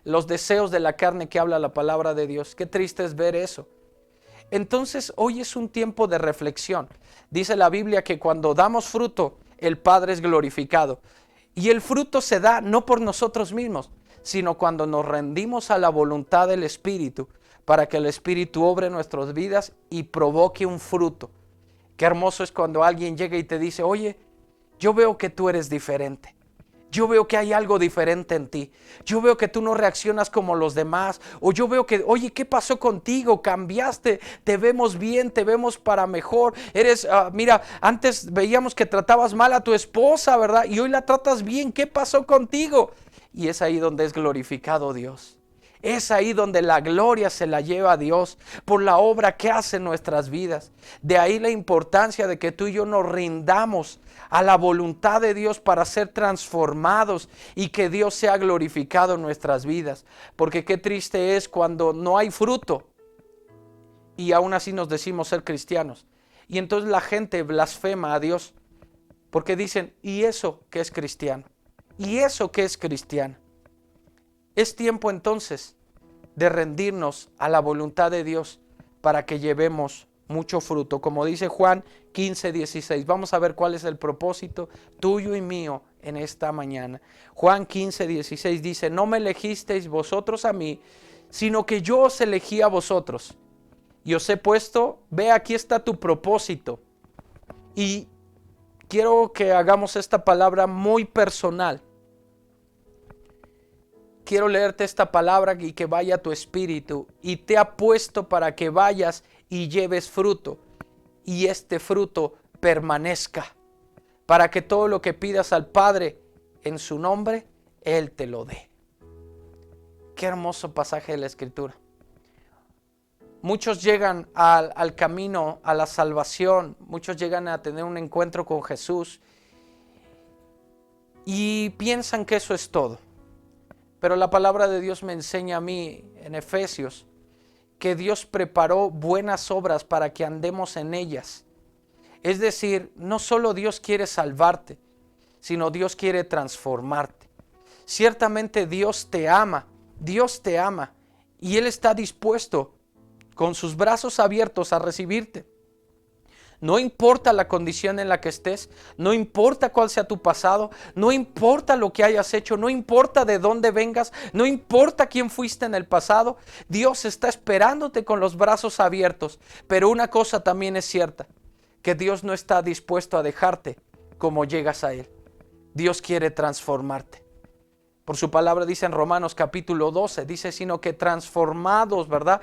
los deseos de la carne que habla la palabra de Dios. Qué triste es ver eso. Entonces hoy es un tiempo de reflexión. Dice la Biblia que cuando damos fruto, el Padre es glorificado. Y el fruto se da no por nosotros mismos, sino cuando nos rendimos a la voluntad del Espíritu, para que el Espíritu obre en nuestras vidas y provoque un fruto. Qué hermoso es cuando alguien llega y te dice, oye, yo veo que tú eres diferente. Yo veo que hay algo diferente en ti. Yo veo que tú no reaccionas como los demás. O yo veo que, oye, ¿qué pasó contigo? Cambiaste, te vemos bien, te vemos para mejor. Mira, antes veíamos que tratabas mal a tu esposa, ¿verdad? Y hoy la tratas bien. ¿Qué pasó contigo? Y es ahí donde es glorificado Dios. Es ahí donde la gloria se la lleva a Dios por la obra que hace en nuestras vidas. De ahí la importancia de que tú y yo nos rindamos a la voluntad de Dios para ser transformados y que Dios sea glorificado en nuestras vidas. Porque qué triste es cuando no hay fruto y aún así nos decimos ser cristianos. Y entonces la gente blasfema a Dios porque dicen, ¿y eso qué es cristiano? ¿Y eso qué es cristiano? Es tiempo entonces de rendirnos a la voluntad de Dios para que llevemos mucho fruto. Como dice Juan 15:16. Vamos a ver cuál es el propósito tuyo y mío en esta mañana. Juan 15:16 dice, no me elegisteis vosotros a mí, sino que yo os elegí a vosotros. Y os he puesto, ve, aquí está tu propósito. Y quiero que hagamos esta palabra muy personal. Quiero leerte esta palabra y que vaya a tu espíritu. Y te ha puesto para que vayas y lleves fruto. Y este fruto permanezca. Para que todo lo que pidas al Padre en su nombre, Él te lo dé. Qué hermoso pasaje de la Escritura. Muchos llegan al camino, a la salvación. Muchos llegan a tener un encuentro con Jesús. Y piensan que eso es todo. Pero la palabra de Dios me enseña a mí en Efesios que Dios preparó buenas obras para que andemos en ellas. Es decir, no solo Dios quiere salvarte, sino Dios quiere transformarte. Ciertamente Dios te ama y Él está dispuesto con sus brazos abiertos a recibirte. No importa la condición en la que estés, no importa cuál sea tu pasado, no importa lo que hayas hecho, no importa de dónde vengas, no importa quién fuiste en el pasado, Dios está esperándote con los brazos abiertos. Pero una cosa también es cierta, que Dios no está dispuesto a dejarte como llegas a Él. Dios quiere transformarte. Por su palabra dice en Romanos capítulo 12, dice, sino que transformados, ¿verdad?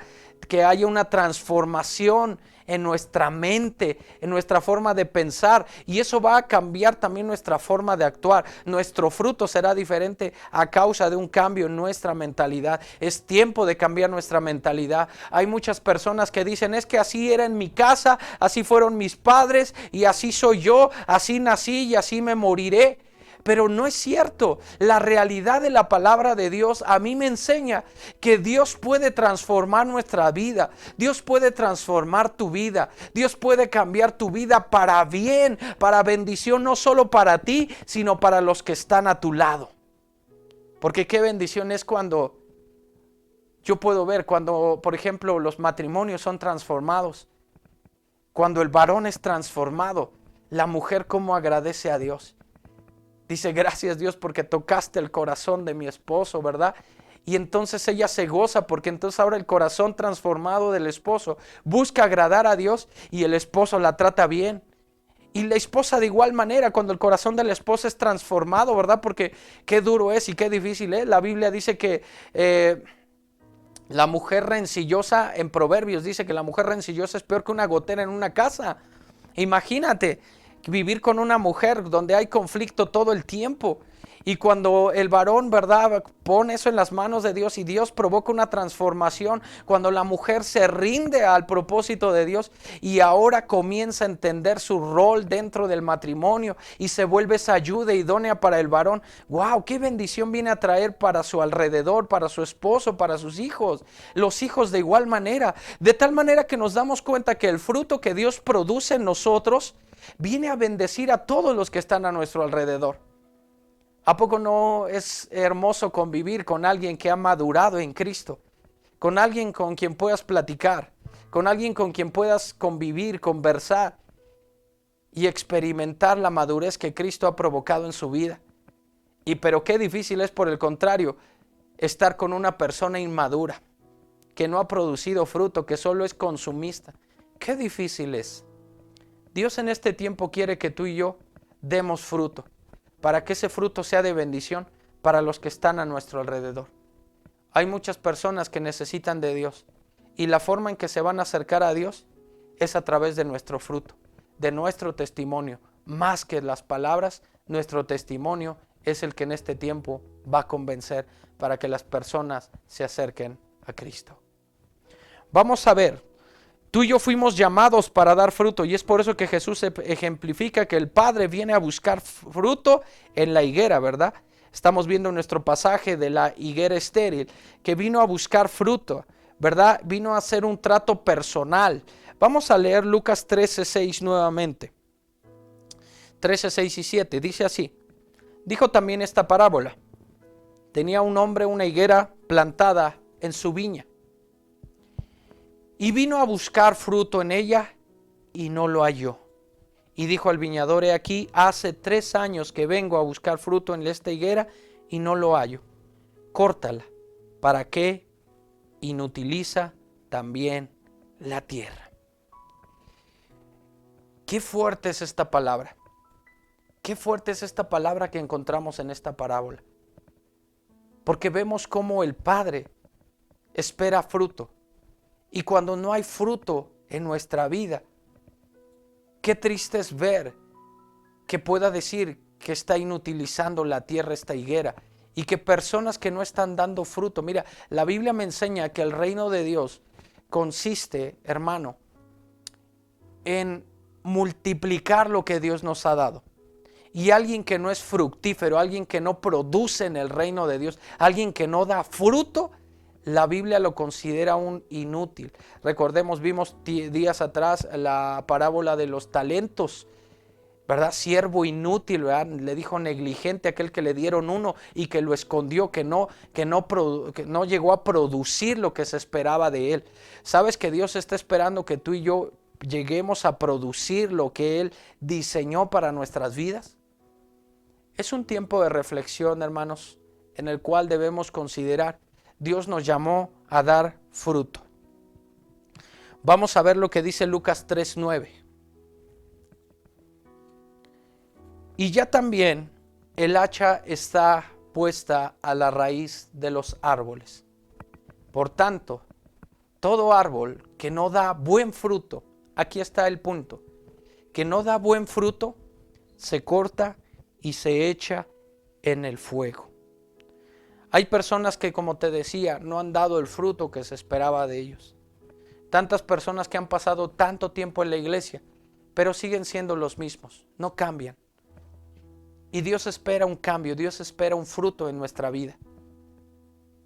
Que haya una transformación en nuestra mente, en nuestra forma de pensar, y eso va a cambiar también nuestra forma de actuar. Nuestro fruto será diferente a causa de un cambio en nuestra mentalidad. Es tiempo de cambiar nuestra mentalidad. Hay muchas personas que dicen, es que así era en mi casa, así fueron mis padres y así soy yo, así nací y así me moriré. Pero no es cierto. La realidad de la palabra de Dios a mí me enseña que Dios puede transformar nuestra vida. Dios puede transformar tu vida. Dios puede cambiar tu vida para bien, para bendición, no solo para ti, sino para los que están a tu lado. Porque qué bendición es cuando yo puedo ver, cuando por ejemplo los matrimonios son transformados. Cuando el varón es transformado, la mujer cómo agradece a Dios. Dice, gracias Dios porque tocaste el corazón de mi esposo, ¿verdad? Y entonces ella se goza porque entonces ahora el corazón transformado del esposo busca agradar a Dios y el esposo la trata bien. Y la esposa de igual manera, cuando el corazón de la esposa es transformado, ¿verdad? Porque qué duro es y qué difícil es. La Biblia dice que la mujer rencillosa, en Proverbios dice que la mujer rencillosa es peor que una gotera en una casa. Imagínate vivir con una mujer donde hay conflicto todo el tiempo. Y cuando el varón, ¿verdad?, pone eso en las manos de Dios y Dios provoca una transformación, cuando la mujer se rinde al propósito de Dios y ahora comienza a entender su rol dentro del matrimonio y se vuelve esa ayuda idónea para el varón, ¡wow! ¡Qué bendición viene a traer para su alrededor, para su esposo, para sus hijos! Los hijos de igual manera, de tal manera que nos damos cuenta que el fruto que Dios produce en nosotros viene a bendecir a todos los que están a nuestro alrededor. ¿A poco no es hermoso convivir con alguien que ha madurado en Cristo? Con alguien con quien puedas platicar, con alguien con quien puedas convivir, conversar y experimentar la madurez que Cristo ha provocado en su vida. Pero qué difícil es, por el contrario, estar con una persona inmadura, que no ha producido fruto, que solo es consumista. Qué difícil es. Dios en este tiempo quiere que tú y yo demos fruto, para que ese fruto sea de bendición para los que están a nuestro alrededor. Hay muchas personas que necesitan de Dios y la forma en que se van a acercar a Dios es a través de nuestro fruto, de nuestro testimonio. Más que las palabras, nuestro testimonio es el que en este tiempo va a convencer para que las personas se acerquen a Cristo. Vamos a ver, tú y yo fuimos llamados para dar fruto y es por eso que Jesús ejemplifica que el Padre viene a buscar fruto en la higuera, ¿verdad? Estamos viendo nuestro pasaje de la higuera estéril, que vino a buscar fruto, ¿verdad? Vino a hacer un trato personal. Vamos a leer Lucas 13:6 nuevamente. 13:6 y 7, dice así. Dijo también esta parábola. Tenía un hombre una higuera plantada en su viña. Y vino a buscar fruto en ella y no lo halló. Y dijo al viñador, he aquí, hace 3 años que vengo a buscar fruto en esta higuera y no lo hallo. Córtala, ¿para qué inutiliza también la tierra? Qué fuerte es esta palabra. Qué fuerte es esta palabra que encontramos en esta parábola. Porque vemos cómo el Padre espera fruto. Y cuando no hay fruto en nuestra vida, qué triste es ver que pueda decir que está inutilizando la tierra esta higuera y que personas que no están dando fruto. Mira, la Biblia me enseña que el reino de Dios consiste, hermano, en multiplicar lo que Dios nos ha dado. Y alguien que no es fructífero, alguien que no produce en el reino de Dios, alguien que no da fruto, la Biblia lo considera un inútil. Recordemos, vimos días atrás la parábola de los talentos, ¿verdad? Siervo inútil, ¿verdad? Le dijo negligente a aquel que le dieron uno y que lo escondió, que no llegó a producir lo que se esperaba de él. ¿Sabes que Dios está esperando que tú y yo lleguemos a producir lo que Él diseñó para nuestras vidas? Es un tiempo de reflexión, hermanos, en el cual debemos considerar Dios nos llamó a dar fruto. Vamos a ver lo que dice Lucas 3:9. Y ya también el hacha está puesta a la raíz de los árboles. Por tanto, todo árbol que no da buen fruto, aquí está el punto, que no da buen fruto, se corta y se echa en el fuego. Hay personas que, como te decía, no han dado el fruto que se esperaba de ellos. Tantas personas que han pasado tanto tiempo en la iglesia, pero siguen siendo los mismos, no cambian. Y Dios espera un cambio, Dios espera un fruto en nuestra vida.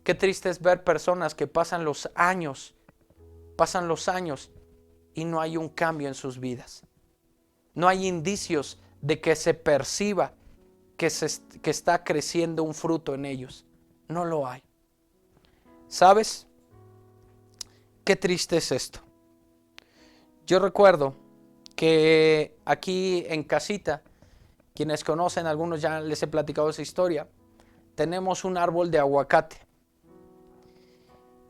Qué triste es ver personas que pasan los años y no hay un cambio en sus vidas. No hay indicios de que se perciba que está creciendo un fruto en ellos. No lo hay. ¿Sabes? Qué triste es esto. Yo recuerdo que aquí en casita, quienes conocen, algunos ya les he platicado esa historia, tenemos un árbol de aguacate.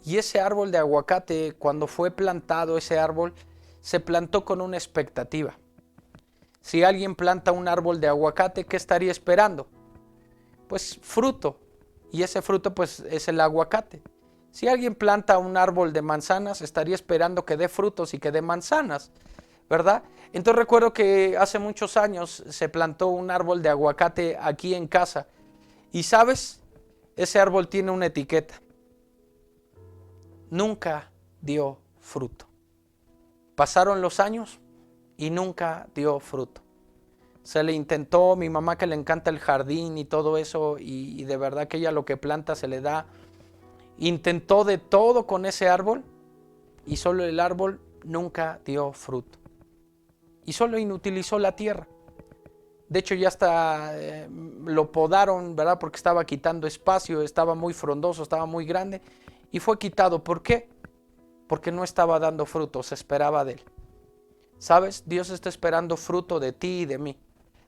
Y ese árbol de aguacate, cuando fue plantado ese árbol, se plantó con una expectativa. Si alguien planta un árbol de aguacate, ¿qué estaría esperando? Pues fruto. Y ese fruto pues es el aguacate. Si alguien planta un árbol de manzanas, estaría esperando que dé frutos y que dé manzanas, ¿verdad? Entonces recuerdo que hace muchos años se plantó un árbol de aguacate aquí en casa. Y ¿sabes? Ese árbol tiene una etiqueta. Nunca dio fruto. Pasaron los años y nunca dio fruto. Se le intentó, mi mamá que le encanta el jardín y todo eso, y de verdad que ella lo que planta se le da. Intentó de todo con ese árbol y solo el árbol nunca dio fruto. Y solo inutilizó la tierra. De hecho ya hasta lo podaron, ¿verdad? Porque estaba quitando espacio, estaba muy frondoso, estaba muy grande. Y fue quitado. ¿Por qué? Porque no estaba dando fruto, se esperaba de él. ¿Sabes? Dios está esperando fruto de ti y de mí.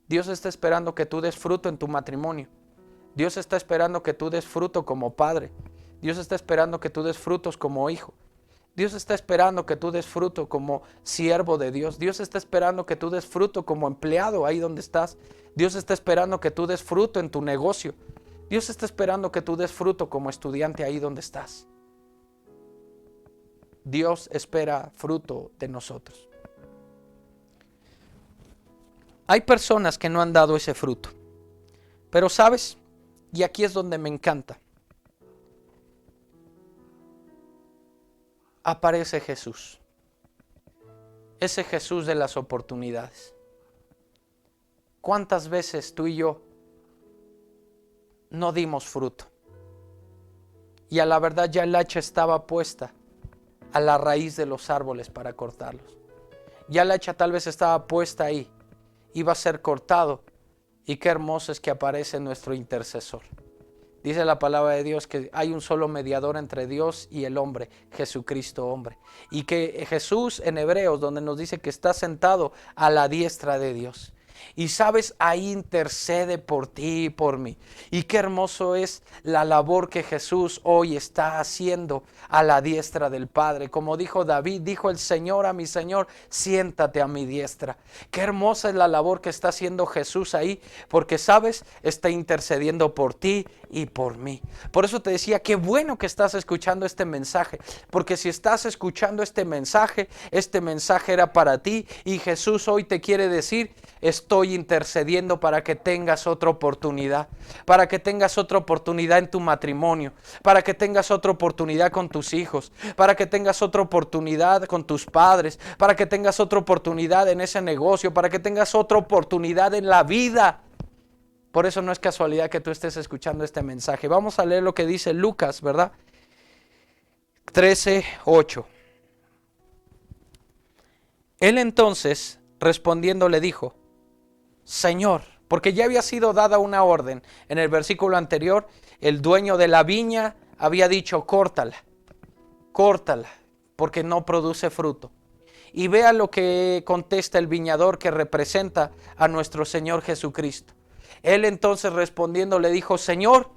Dios está esperando que tú des fruto en tu matrimonio. Dios está esperando que tú des fruto como padre. Dios está esperando que tú des frutos como hijo. Dios está esperando que tú des fruto como siervo de Dios. Dios está esperando que tú des fruto como empleado ahí donde estás. Dios está esperando que tú des fruto en tu negocio. Dios está esperando que tú des fruto como estudiante ahí donde estás. Dios espera fruto de nosotros. Hay personas que no han dado ese fruto. Pero ¿sabes? Y aquí es donde me encanta. Aparece Jesús. Ese Jesús de las oportunidades. ¿Cuántas veces tú y yo no dimos fruto? Y a la verdad ya el hacha estaba puesta a la raíz de los árboles para cortarlos. Ya el hacha tal vez estaba puesta ahí. Iba a ser cortado. Y qué hermoso es que aparece nuestro intercesor. Dice la palabra de Dios que hay un solo mediador entre Dios y el hombre, Jesucristo hombre. Y que Jesús en Hebreos, donde nos dice que está sentado a la diestra de Dios. Y sabes, ahí intercede por ti y por mí. Y qué hermoso es la labor que Jesús hoy está haciendo a la diestra del Padre. Como dijo David, dijo el Señor a mi Señor, siéntate a mi diestra. Qué hermosa es la labor que está haciendo Jesús ahí, porque sabes, está intercediendo por ti y por mí. Por eso te decía, qué bueno que estás escuchando este mensaje, porque si estás escuchando este mensaje era para ti, y Jesús hoy te quiere decir, estoy intercediendo para que tengas otra oportunidad, para que tengas otra oportunidad en tu matrimonio, para que tengas otra oportunidad con tus hijos, para que tengas otra oportunidad con tus padres, para que tengas otra oportunidad en ese negocio, para que tengas otra oportunidad en la vida. Por eso no es casualidad que tú estés escuchando este mensaje. Vamos a leer lo que dice Lucas, ¿verdad? 13:8. Él entonces, respondiendo, le dijo, Señor, porque ya había sido dada una orden. En el versículo anterior, el dueño de la viña había dicho, córtala, porque no produce fruto. Y vea lo que contesta el viñador, que representa a nuestro Señor Jesucristo. Él entonces respondiendo le dijo, Señor,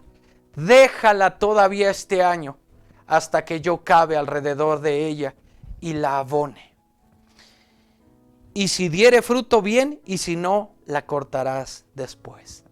déjala todavía este año, hasta que yo cabe alrededor de ella y la abone. Y si diere fruto, bien, y si no, la cortarás después.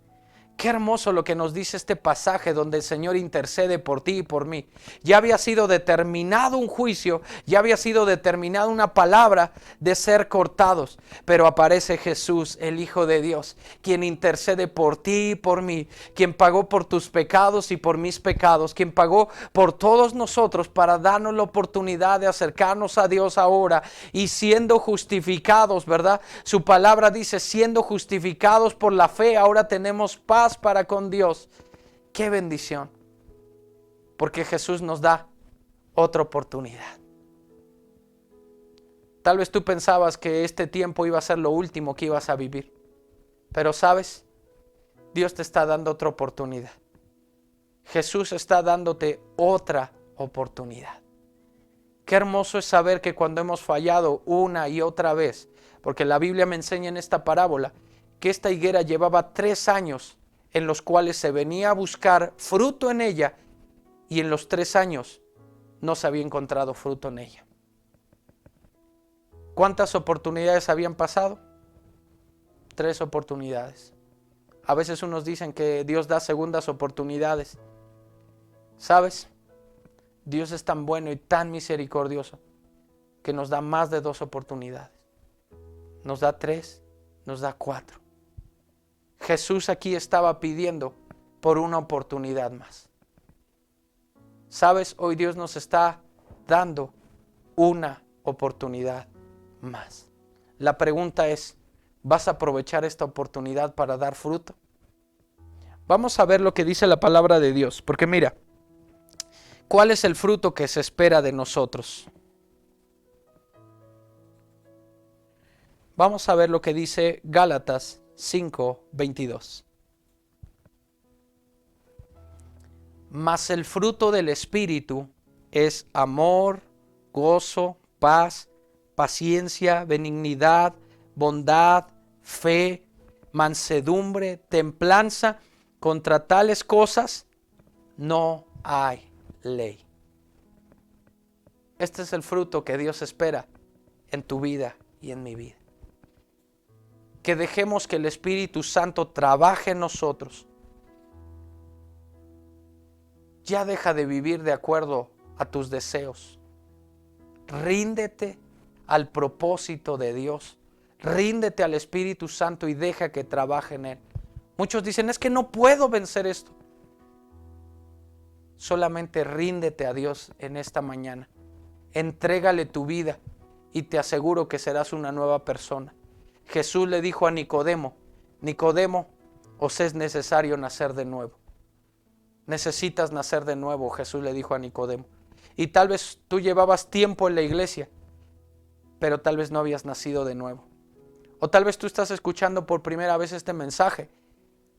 Qué hermoso lo que nos dice este pasaje donde el Señor intercede por ti y por mí. Ya había sido determinado un juicio, ya había sido determinada una palabra de ser cortados. Pero aparece Jesús, el Hijo de Dios, quien intercede por ti y por mí, quien pagó por tus pecados y por mis pecados, quien pagó por todos nosotros para darnos la oportunidad de acercarnos a Dios ahora y siendo justificados, ¿verdad? Su palabra dice, siendo justificados por la fe, ahora tenemos paz para con Dios. Qué bendición, porque Jesús nos da otra oportunidad. Tal vez tú pensabas que este tiempo iba a ser lo último que ibas a vivir, pero sabes, Dios te está dando otra oportunidad. Jesús está dándote otra oportunidad. Qué hermoso es saber que cuando hemos fallado una y otra vez, porque la Biblia me enseña en esta parábola que esta higuera llevaba 3 años en los cuales se venía a buscar fruto en ella, y en los 3 años no se había encontrado fruto en ella. ¿Cuántas oportunidades habían pasado? 3 oportunidades. A veces unos dicen que Dios da segundas oportunidades. ¿Sabes? Dios es tan bueno y tan misericordioso que nos da más de 2 oportunidades. Nos da 3, nos da 4. Jesús aquí estaba pidiendo por una oportunidad más. ¿Sabes? Hoy Dios nos está dando una oportunidad más. La pregunta es, ¿vas a aprovechar esta oportunidad para dar fruto? Vamos a ver lo que dice la palabra de Dios, porque mira, ¿cuál es el fruto que se espera de nosotros? Vamos a ver lo que dice Gálatas 5:22. Mas el fruto del Espíritu es amor, gozo, paz, paciencia, benignidad, bondad, fe, mansedumbre, templanza. Contra tales cosas no hay ley. Este es el fruto que Dios espera en tu vida y en mi vida. Que dejemos que el Espíritu Santo trabaje en nosotros. Ya deja de vivir de acuerdo a tus deseos. Ríndete al propósito de Dios. Ríndete al Espíritu Santo y deja que trabaje en él. Muchos dicen, es que no puedo vencer esto. Solamente ríndete a Dios en esta mañana. Entrégale tu vida y te aseguro que serás una nueva persona. Jesús le dijo a Nicodemo, Nicodemo, os es necesario nacer de nuevo. Necesitas nacer de nuevo, Jesús le dijo a Nicodemo. Y tal vez tú llevabas tiempo en la iglesia, pero tal vez no habías nacido de nuevo. O tal vez tú estás escuchando por primera vez este mensaje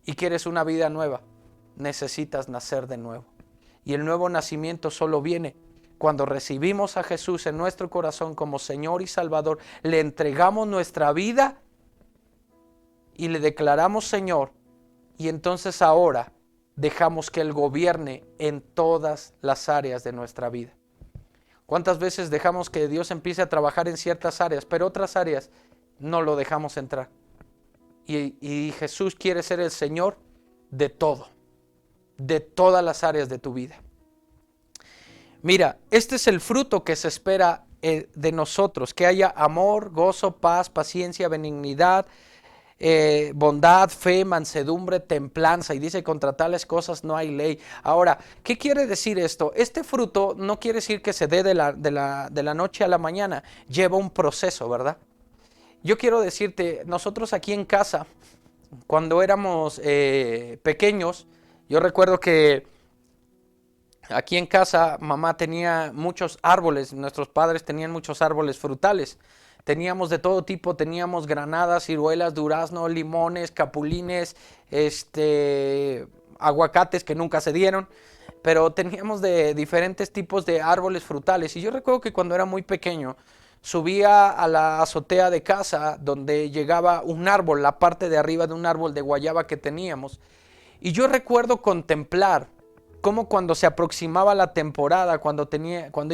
y quieres una vida nueva. Necesitas nacer de nuevo. Y el nuevo nacimiento solo viene cuando recibimos a Jesús en nuestro corazón como Señor y Salvador, le entregamos nuestra vida y le declaramos Señor, y entonces ahora dejamos que Él gobierne en todas las áreas de nuestra vida. ¿Cuántas veces dejamos que Dios empiece a trabajar en ciertas áreas, pero otras áreas no lo dejamos entrar? Y Jesús quiere ser el Señor de todo, de todas las áreas de tu vida. Mira, este es el fruto que se espera de nosotros, que haya amor, gozo, paz, paciencia, benignidad, bondad, fe, mansedumbre, templanza. Y dice, contra tales cosas no hay ley. Ahora, ¿qué quiere decir esto? Este fruto no quiere decir que se dé de la noche a la mañana. Lleva un proceso, ¿verdad? Yo quiero decirte, nosotros aquí en casa, cuando éramos pequeños, yo recuerdo que aquí en casa mamá tenía muchos árboles, nuestros padres tenían muchos árboles frutales. Teníamos de todo tipo, teníamos granadas, ciruelas, durazno, limones, capulines, aguacates que nunca se dieron, pero teníamos de diferentes tipos de árboles frutales. Y yo recuerdo que cuando era muy pequeño, subía a la azotea de casa donde llegaba un árbol, la parte de arriba de un árbol de guayaba que teníamos. Y yo recuerdo contemplar cómo cuando se aproximaba la temporada, cuando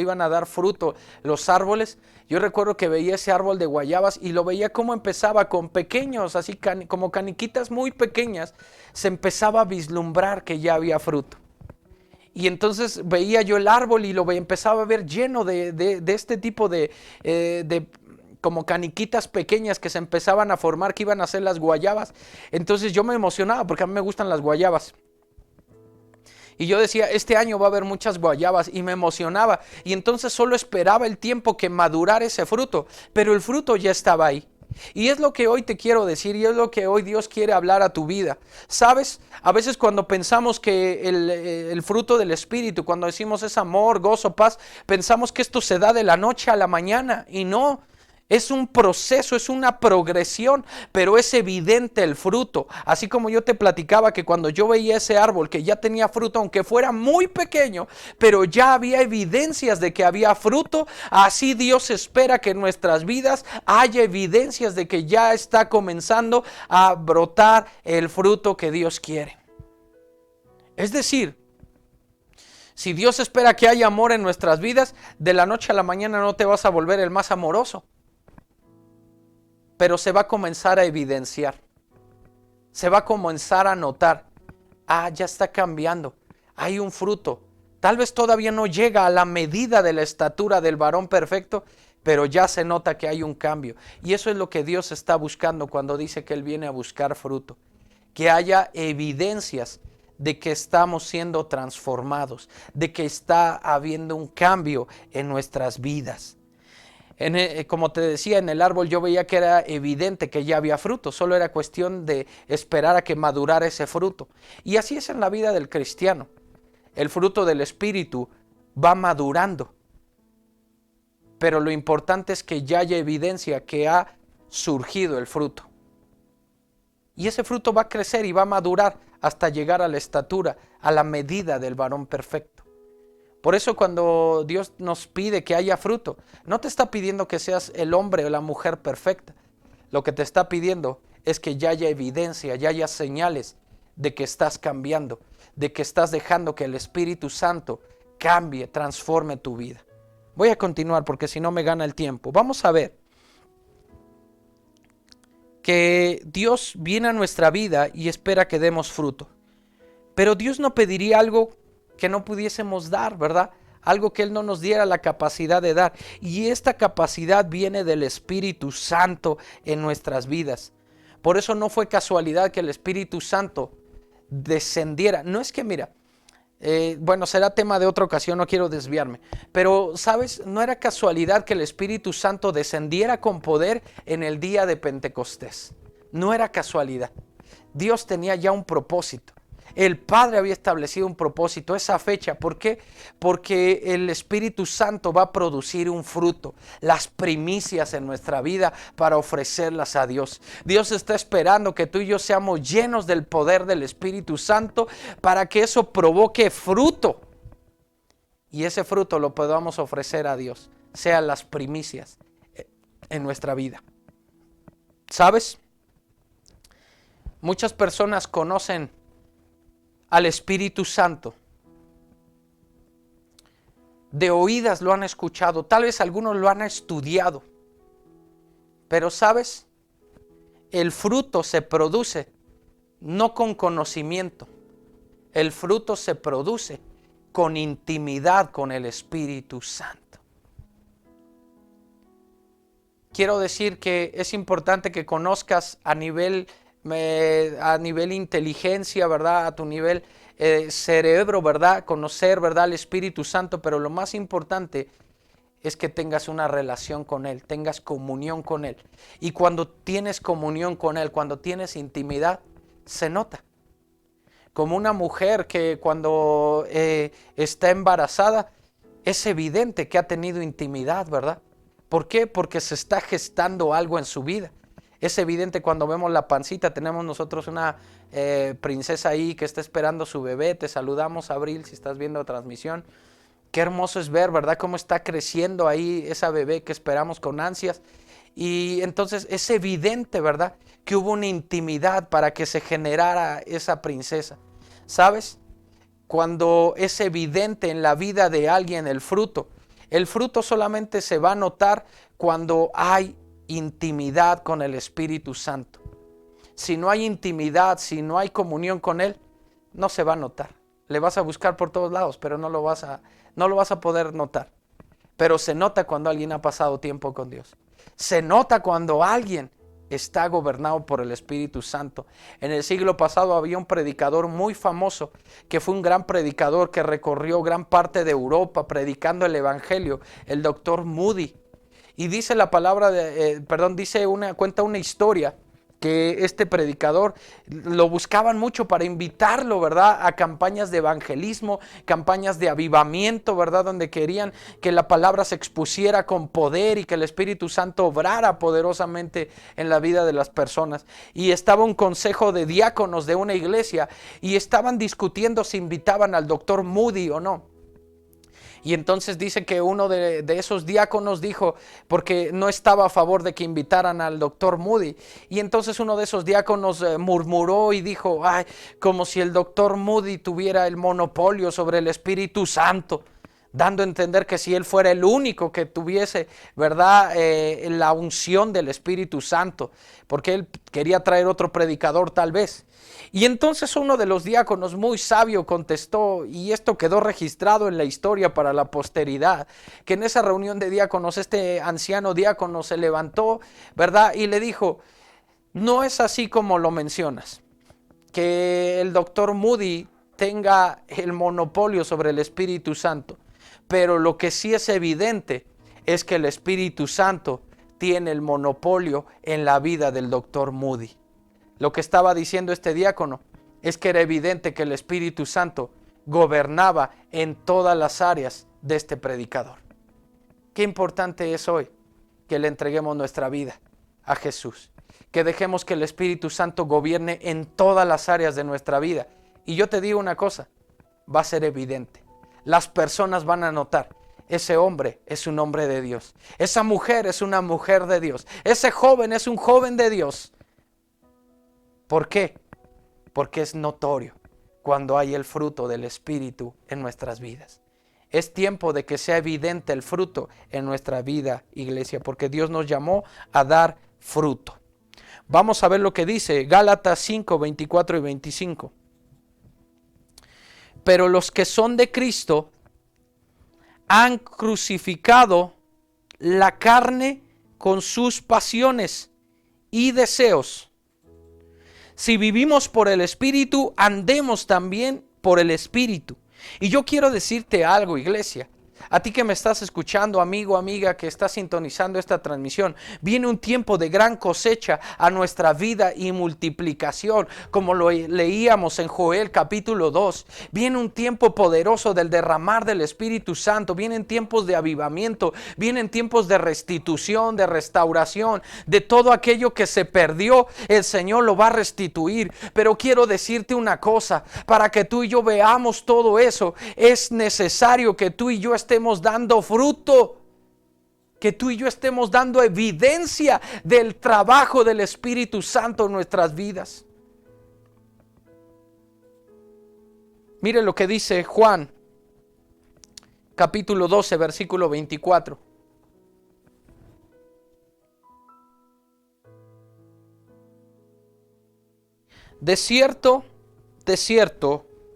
iban a dar fruto los árboles, yo recuerdo que veía ese árbol de guayabas y lo veía cómo empezaba con pequeños, así como caniquitas muy pequeñas, se empezaba a vislumbrar que ya había fruto. Y entonces veía yo el árbol y lo empezaba a ver lleno de este tipo de como caniquitas pequeñas que se empezaban a formar, que iban a ser las guayabas. Entonces yo me emocionaba porque a mí me gustan las guayabas. Y yo decía, este año va a haber muchas guayabas, y me emocionaba. Y entonces solo esperaba el tiempo que madurara ese fruto, pero el fruto ya estaba ahí. Y es lo que hoy te quiero decir, y es lo que hoy Dios quiere hablar a tu vida. ¿Sabes? A veces cuando pensamos que el fruto del Espíritu, cuando decimos es amor, gozo, paz, pensamos que esto se da de la noche a la mañana, y no. Es un proceso, es una progresión, pero es evidente el fruto. Así como yo te platicaba que cuando yo veía ese árbol que ya tenía fruto, aunque fuera muy pequeño, pero ya había evidencias de que había fruto, así Dios espera que en nuestras vidas haya evidencias de que ya está comenzando a brotar el fruto que Dios quiere. Es decir, si Dios espera que haya amor en nuestras vidas, de la noche a la mañana no te vas a volver el más amoroso, pero se va a comenzar a evidenciar. se va a comenzar a notar, ya está cambiando, hay un fruto. Tal vez todavía no llega a la medida de la estatura del varón perfecto, pero ya se nota que hay un cambio. Y eso es lo que Dios está buscando cuando dice que Él viene a buscar fruto. Que haya evidencias de que estamos siendo transformados, de que está habiendo un cambio en nuestras vidas. Como te decía, en el árbol yo veía que era evidente que ya había fruto, solo era cuestión de esperar a que madurara ese fruto. Y así es en la vida del cristiano. El fruto del Espíritu va madurando, pero lo importante es que ya haya evidencia que ha surgido el fruto. Y ese fruto va a crecer y va a madurar hasta llegar a la estatura, a la medida del varón perfecto. Por eso cuando Dios nos pide que haya fruto, no te está pidiendo que seas el hombre o la mujer perfecta. Lo que te está pidiendo es que ya haya evidencia, ya haya señales de que estás cambiando, de que estás dejando que el Espíritu Santo cambie, transforme tu vida. Voy a continuar porque si no me gana el tiempo. Vamos a ver que Dios viene a nuestra vida y espera que demos fruto. Pero Dios no pediría algo que no pudiésemos dar, ¿verdad? Algo que Él no nos diera la capacidad de dar. Y esta capacidad viene del Espíritu Santo en nuestras vidas. Por eso no fue casualidad que el Espíritu Santo descendiera. No es que, mira, bueno, será tema de otra ocasión, no quiero desviarme. Pero, ¿sabes? No era casualidad que el Espíritu Santo descendiera con poder en el día de Pentecostés. No era casualidad. Dios tenía ya un propósito. El Padre había establecido un propósito, esa fecha. ¿Por qué? Porque el Espíritu Santo va a producir un fruto, las primicias en nuestra vida para ofrecerlas a Dios. Dios está esperando que tú y yo seamos llenos del poder del Espíritu Santo para que eso provoque fruto. Y ese fruto lo podamos ofrecer a Dios, sean las primicias en nuestra vida. ¿Sabes? Muchas personas conocen al Espíritu Santo. De oídas lo han escuchado, tal vez algunos lo han estudiado. Pero ¿sabes? El fruto se produce no con conocimiento. El fruto se produce con intimidad con el Espíritu Santo. Quiero decir que es importante que conozcas a nivel inteligencia, ¿verdad? A tu nivel cerebro, ¿verdad? Conocer, ¿verdad? Al Espíritu Santo, pero lo más importante es que tengas una relación con Él, tengas comunión con Él. Y cuando tienes comunión con Él, cuando tienes intimidad, se nota. Como una mujer que cuando está embarazada, es evidente que ha tenido intimidad, ¿verdad? ¿Por qué? Porque se está gestando algo en su vida. Es evidente cuando vemos la pancita, tenemos nosotros una princesa ahí que está esperando su bebé. Te saludamos, Abril, si estás viendo la transmisión. Qué hermoso es ver, ¿verdad? Cómo está creciendo ahí esa bebé que esperamos con ansias. Y entonces es evidente, ¿verdad? Que hubo una intimidad para que se generara esa princesa. ¿Sabes? Cuando es evidente en la vida de alguien el fruto solamente se va a notar cuando hay intimidad con el Espíritu Santo. Si no hay intimidad, si no hay comunión con Él, no se va a notar. Le vas a buscar por todos lados, pero no lo vas a poder notar. Pero se nota cuando alguien ha pasado tiempo con Dios. Se nota cuando alguien está gobernado por el Espíritu Santo. En el siglo pasado había un predicador muy famoso, que fue un gran predicador que recorrió gran parte de Europa predicando el Evangelio, el Dr. Moody. Y dice la palabra, cuenta una historia que este predicador lo buscaban mucho para invitarlo, ¿verdad? A campañas de evangelismo, campañas de avivamiento, ¿verdad? Donde querían que la palabra se expusiera con poder y que el Espíritu Santo obrara poderosamente en la vida de las personas. Y estaba un consejo de diáconos de una iglesia y estaban discutiendo si invitaban al Dr. Moody o no. Y entonces dice que uno de esos diáconos dijo, porque no estaba a favor de que invitaran al Dr. Moody. Y entonces uno de esos diáconos murmuró y dijo, como si el Dr. Moody tuviera el monopolio sobre el Espíritu Santo. dando a entender que si él fuera el único que tuviese, ¿verdad?, la unción del Espíritu Santo, porque él quería traer otro predicador tal vez. Y entonces uno de los diáconos muy sabio contestó, y esto quedó registrado en la historia para la posteridad, que en esa reunión de diáconos este anciano diácono se levantó, ¿verdad?, y le dijo: no es así como lo mencionas, que el doctor Moody tenga el monopolio sobre el Espíritu Santo, pero lo que sí es evidente es que el Espíritu Santo tiene el monopolio en la vida del doctor Moody. Lo que estaba diciendo este diácono es que era evidente que el Espíritu Santo gobernaba en todas las áreas de este predicador. Qué importante es hoy que le entreguemos nuestra vida a Jesús, que dejemos que el Espíritu Santo gobierne en todas las áreas de nuestra vida. Y yo te digo una cosa, va a ser evidente. Las personas van a notar: ese hombre es un hombre de Dios, esa mujer es una mujer de Dios, ese joven es un joven de Dios. ¿Por qué? Porque es notorio cuando hay el fruto del Espíritu en nuestras vidas. Es tiempo de que sea evidente el fruto en nuestra vida, iglesia, porque Dios nos llamó a dar fruto. Vamos a ver lo que dice Gálatas 5, 24 y 25. Pero los que son de Cristo han crucificado la carne con sus pasiones y deseos. Si vivimos por el Espíritu, andemos también por el Espíritu. Y yo quiero decirte algo, iglesia. A ti que me estás escuchando, amigo, amiga, que estás sintonizando esta transmisión, viene un tiempo de gran cosecha a nuestra vida y multiplicación, como lo leíamos en Joel capítulo 2. Viene un tiempo poderoso del derramar del Espíritu Santo, vienen tiempos de avivamiento, vienen tiempos de restitución, de restauración, de todo aquello que se perdió, el Señor lo va a restituir. Pero quiero decirte una cosa: para que tú y yo veamos todo eso, es necesario que tú y yo estemos dando fruto, que tú y yo estemos dando evidencia del trabajo del Espíritu Santo en nuestras vidas. Mire lo que dice Juan capítulo 12 versículo 24. De cierto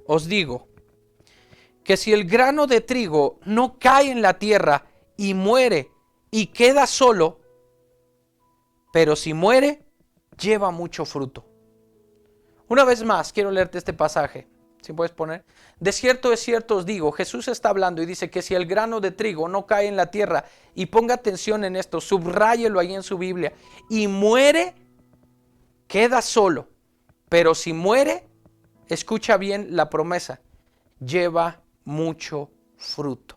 os digo, que si el grano de trigo no cae en la tierra y muere y queda solo, pero si muere, lleva mucho fruto. Una vez más, quiero leerte este pasaje. ¿Sí puedes poner? De cierto os digo, Jesús está hablando y dice que si el grano de trigo no cae en la tierra, y ponga atención en esto, subráyelo ahí en su Biblia, y muere, queda solo, pero si muere, escucha bien la promesa, lleva mucho fruto.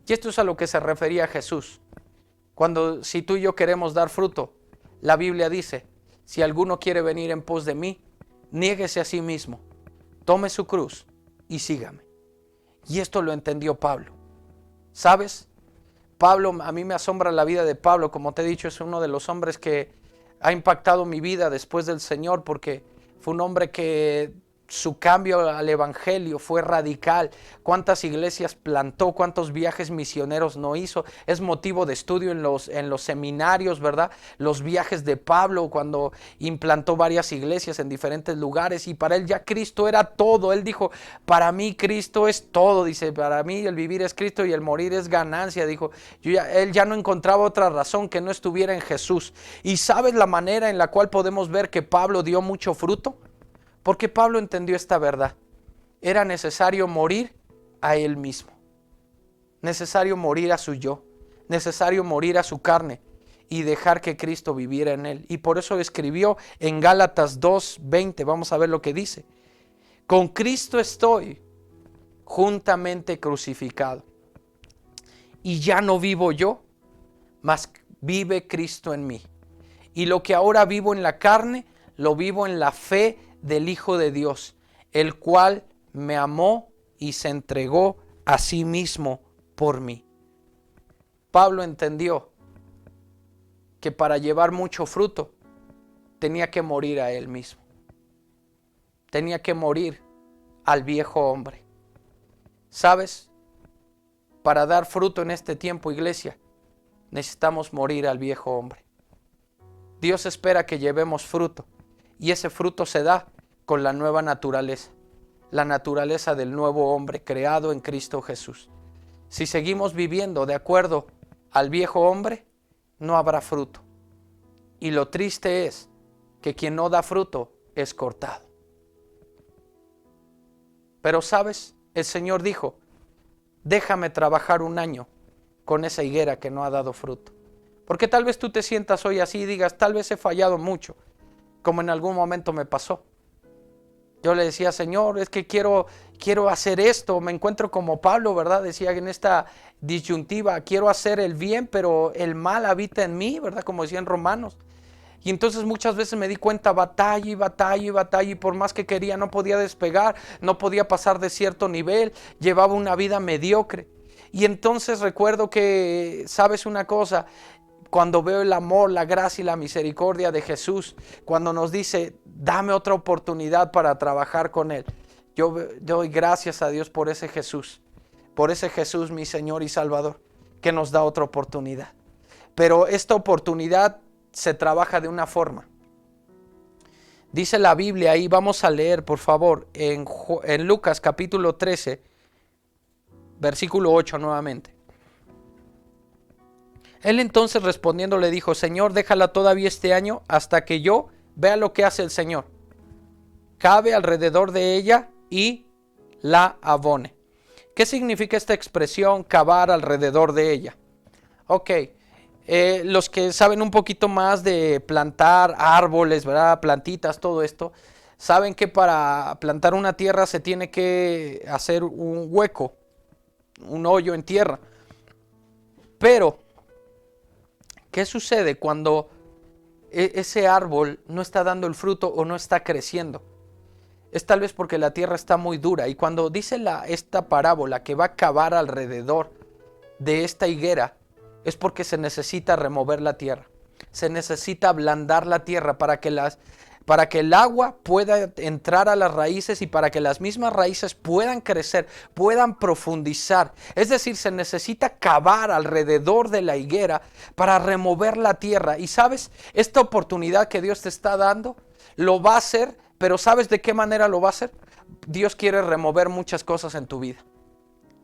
Y esto es a lo que se refería Jesús. Si tú y yo queremos dar fruto, la Biblia dice: si alguno quiere venir en pos de mí, niéguese a sí mismo, tome su cruz y sígame. Y esto lo entendió Pablo. ¿Sabes? Pablo, a mí me asombra la vida de Pablo. Como te he dicho, es uno de los hombres que ha impactado mi vida después del Señor, porque fue un hombre que su cambio al evangelio fue radical. Cuántas iglesias plantó, cuántos viajes misioneros no hizo. Es motivo de estudio en los seminarios, ¿verdad? Los viajes de Pablo cuando implantó varias iglesias en diferentes lugares, y para él ya Cristo era todo. Él dijo: para mí Cristo es todo. Dice: para mí el vivir es Cristo y el morir es ganancia. Dijo, él ya no encontraba otra razón que no estuviera en Jesús. ¿Y sabes la manera en la cual podemos ver que Pablo dio mucho fruto? Porque Pablo entendió esta verdad. Era necesario morir a él mismo. Necesario morir a su yo. Necesario morir a su carne y dejar que Cristo viviera en él. Y por eso escribió en Gálatas 2:20. Vamos a ver lo que dice. Con Cristo estoy juntamente crucificado. Y ya no vivo yo, mas vive Cristo en mí. Y lo que ahora vivo en la carne, lo vivo en la fe del Hijo de Dios, el cual me amó y se entregó a sí mismo por mí. Pablo entendió que para llevar mucho fruto tenía que morir a él mismo. Tenía que morir al viejo hombre. ¿Sabes? Para dar fruto en este tiempo, iglesia, necesitamos morir al viejo hombre. Dios espera que llevemos fruto, y ese fruto se da con la nueva naturaleza, la naturaleza del nuevo hombre creado en Cristo Jesús. Si seguimos viviendo de acuerdo al viejo hombre, no habrá fruto. Y lo triste es que quien no da fruto es cortado. Pero ¿sabes? El Señor dijo, déjame trabajar 1 año con esa higuera que no ha dado fruto. Porque tal vez tú te sientas hoy así y digas, tal vez he fallado mucho, como en algún momento me pasó. Yo le decía, Señor, es que quiero hacer esto, me encuentro como Pablo, ¿verdad? Decía en esta disyuntiva, quiero hacer el bien, pero el mal habita en mí, ¿verdad? Como decía en Romanos. Y entonces muchas veces me di cuenta, batalla y batalla y batalla, y por más que quería no podía despegar, no podía pasar de cierto nivel, llevaba una vida mediocre. Y entonces recuerdo que, ¿sabes una cosa? Cuando veo el amor, la gracia y la misericordia de Jesús, cuando nos dice, dame otra oportunidad para trabajar con Él, yo doy gracias a Dios por ese Jesús, mi Señor y Salvador, que nos da otra oportunidad. Pero esta oportunidad se trabaja de una forma. Dice la Biblia, ahí vamos a leer, por favor, en Lucas capítulo 13, versículo 8 nuevamente. Él entonces respondiendo le dijo, Señor, déjala todavía este año hasta que yo vea lo que hace el Señor. Cabe alrededor de ella y la abone. ¿Qué significa esta expresión, cavar alrededor de ella? Ok, los que saben un poquito más de plantar árboles, ¿verdad? Plantitas, todo esto, saben que para plantar una tierra se tiene que hacer un hueco, un hoyo en tierra. Pero ¿qué sucede cuando ese árbol no está dando el fruto o no está creciendo? Es tal vez porque la tierra está muy dura. Y cuando dice esta parábola que va a cavar alrededor de esta higuera, es porque se necesita remover la tierra. Se necesita ablandar la tierra para que el agua pueda entrar a las raíces y para que las mismas raíces puedan crecer, puedan profundizar. Es decir, se necesita cavar alrededor de la higuera para remover la tierra. Y sabes, esta oportunidad que Dios te está dando, lo va a hacer, pero ¿sabes de qué manera lo va a hacer? Dios quiere remover muchas cosas en tu vida.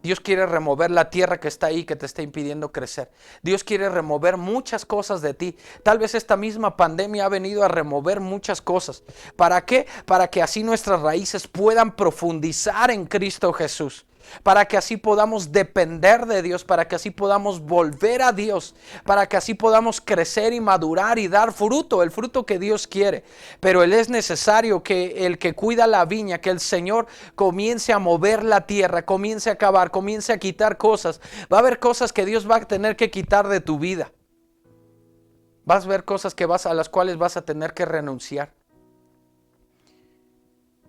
Dios quiere remover la tierra que está ahí, que te está impidiendo crecer. Dios quiere remover muchas cosas de ti. Tal vez esta misma pandemia ha venido a remover muchas cosas. ¿Para qué? Para que así nuestras raíces puedan profundizar en Cristo Jesús. Para que así podamos depender de Dios, para que así podamos volver a Dios, para que así podamos crecer y madurar y dar fruto, el fruto que Dios quiere. Pero es necesario que el que cuida la viña, que el Señor comience a mover la tierra, comience a cavar, comience a quitar cosas. Va a haber cosas que Dios va a tener que quitar de tu vida. Vas a ver cosas a las cuales vas a tener que renunciar.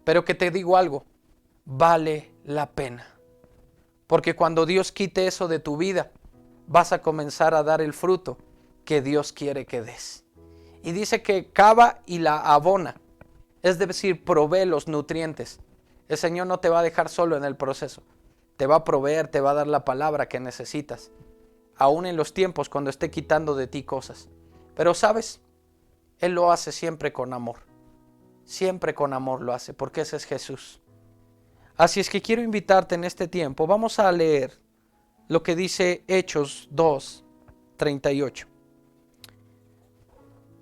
Pero que te digo algo, vale la pena. Porque cuando Dios quite eso de tu vida, vas a comenzar a dar el fruto que Dios quiere que des. Y dice que cava y la abona, es decir, provee los nutrientes. El Señor no te va a dejar solo en el proceso. Te va a proveer, te va a dar la palabra que necesitas. Aún en los tiempos cuando esté quitando de ti cosas. Pero ¿sabes? Él lo hace siempre con amor. Siempre con amor lo hace, porque ese es Jesús. Así es que quiero invitarte en este tiempo. Vamos a leer lo que dice Hechos 2:38.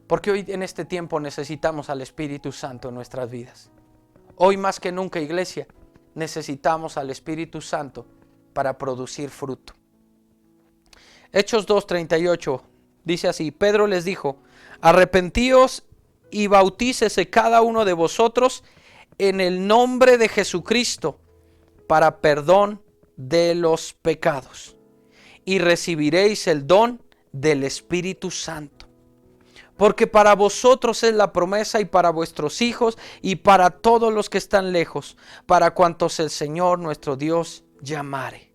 Porque hoy en este tiempo necesitamos al Espíritu Santo en nuestras vidas. Hoy más que nunca, iglesia, necesitamos al Espíritu Santo para producir fruto. Hechos 2:38 dice así: Pedro les dijo: arrepentíos y bautícese cada uno de vosotros en el nombre de Jesucristo para perdón de los pecados, y recibiréis el don del Espíritu Santo. Porque para vosotros es la promesa, y para vuestros hijos, y para todos los que están lejos, para cuantos el Señor nuestro Dios llamare.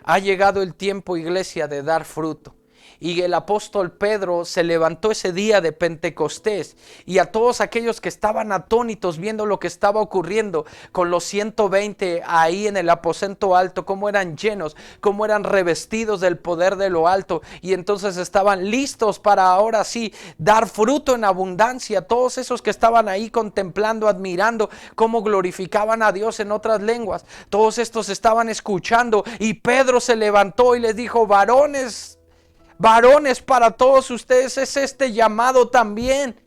Ha llegado el tiempo, iglesia, de dar fruto. Y el apóstol Pedro se levantó ese día de Pentecostés, y a todos aquellos que estaban atónitos viendo lo que estaba ocurriendo con los 120 ahí en el aposento alto, cómo eran llenos, cómo eran revestidos del poder de lo alto, y entonces estaban listos para ahora sí dar fruto en abundancia. Todos esos que estaban ahí contemplando, admirando cómo glorificaban a Dios en otras lenguas, todos estos estaban escuchando, y Pedro se levantó y les dijo: varones, para todos ustedes es este llamado también.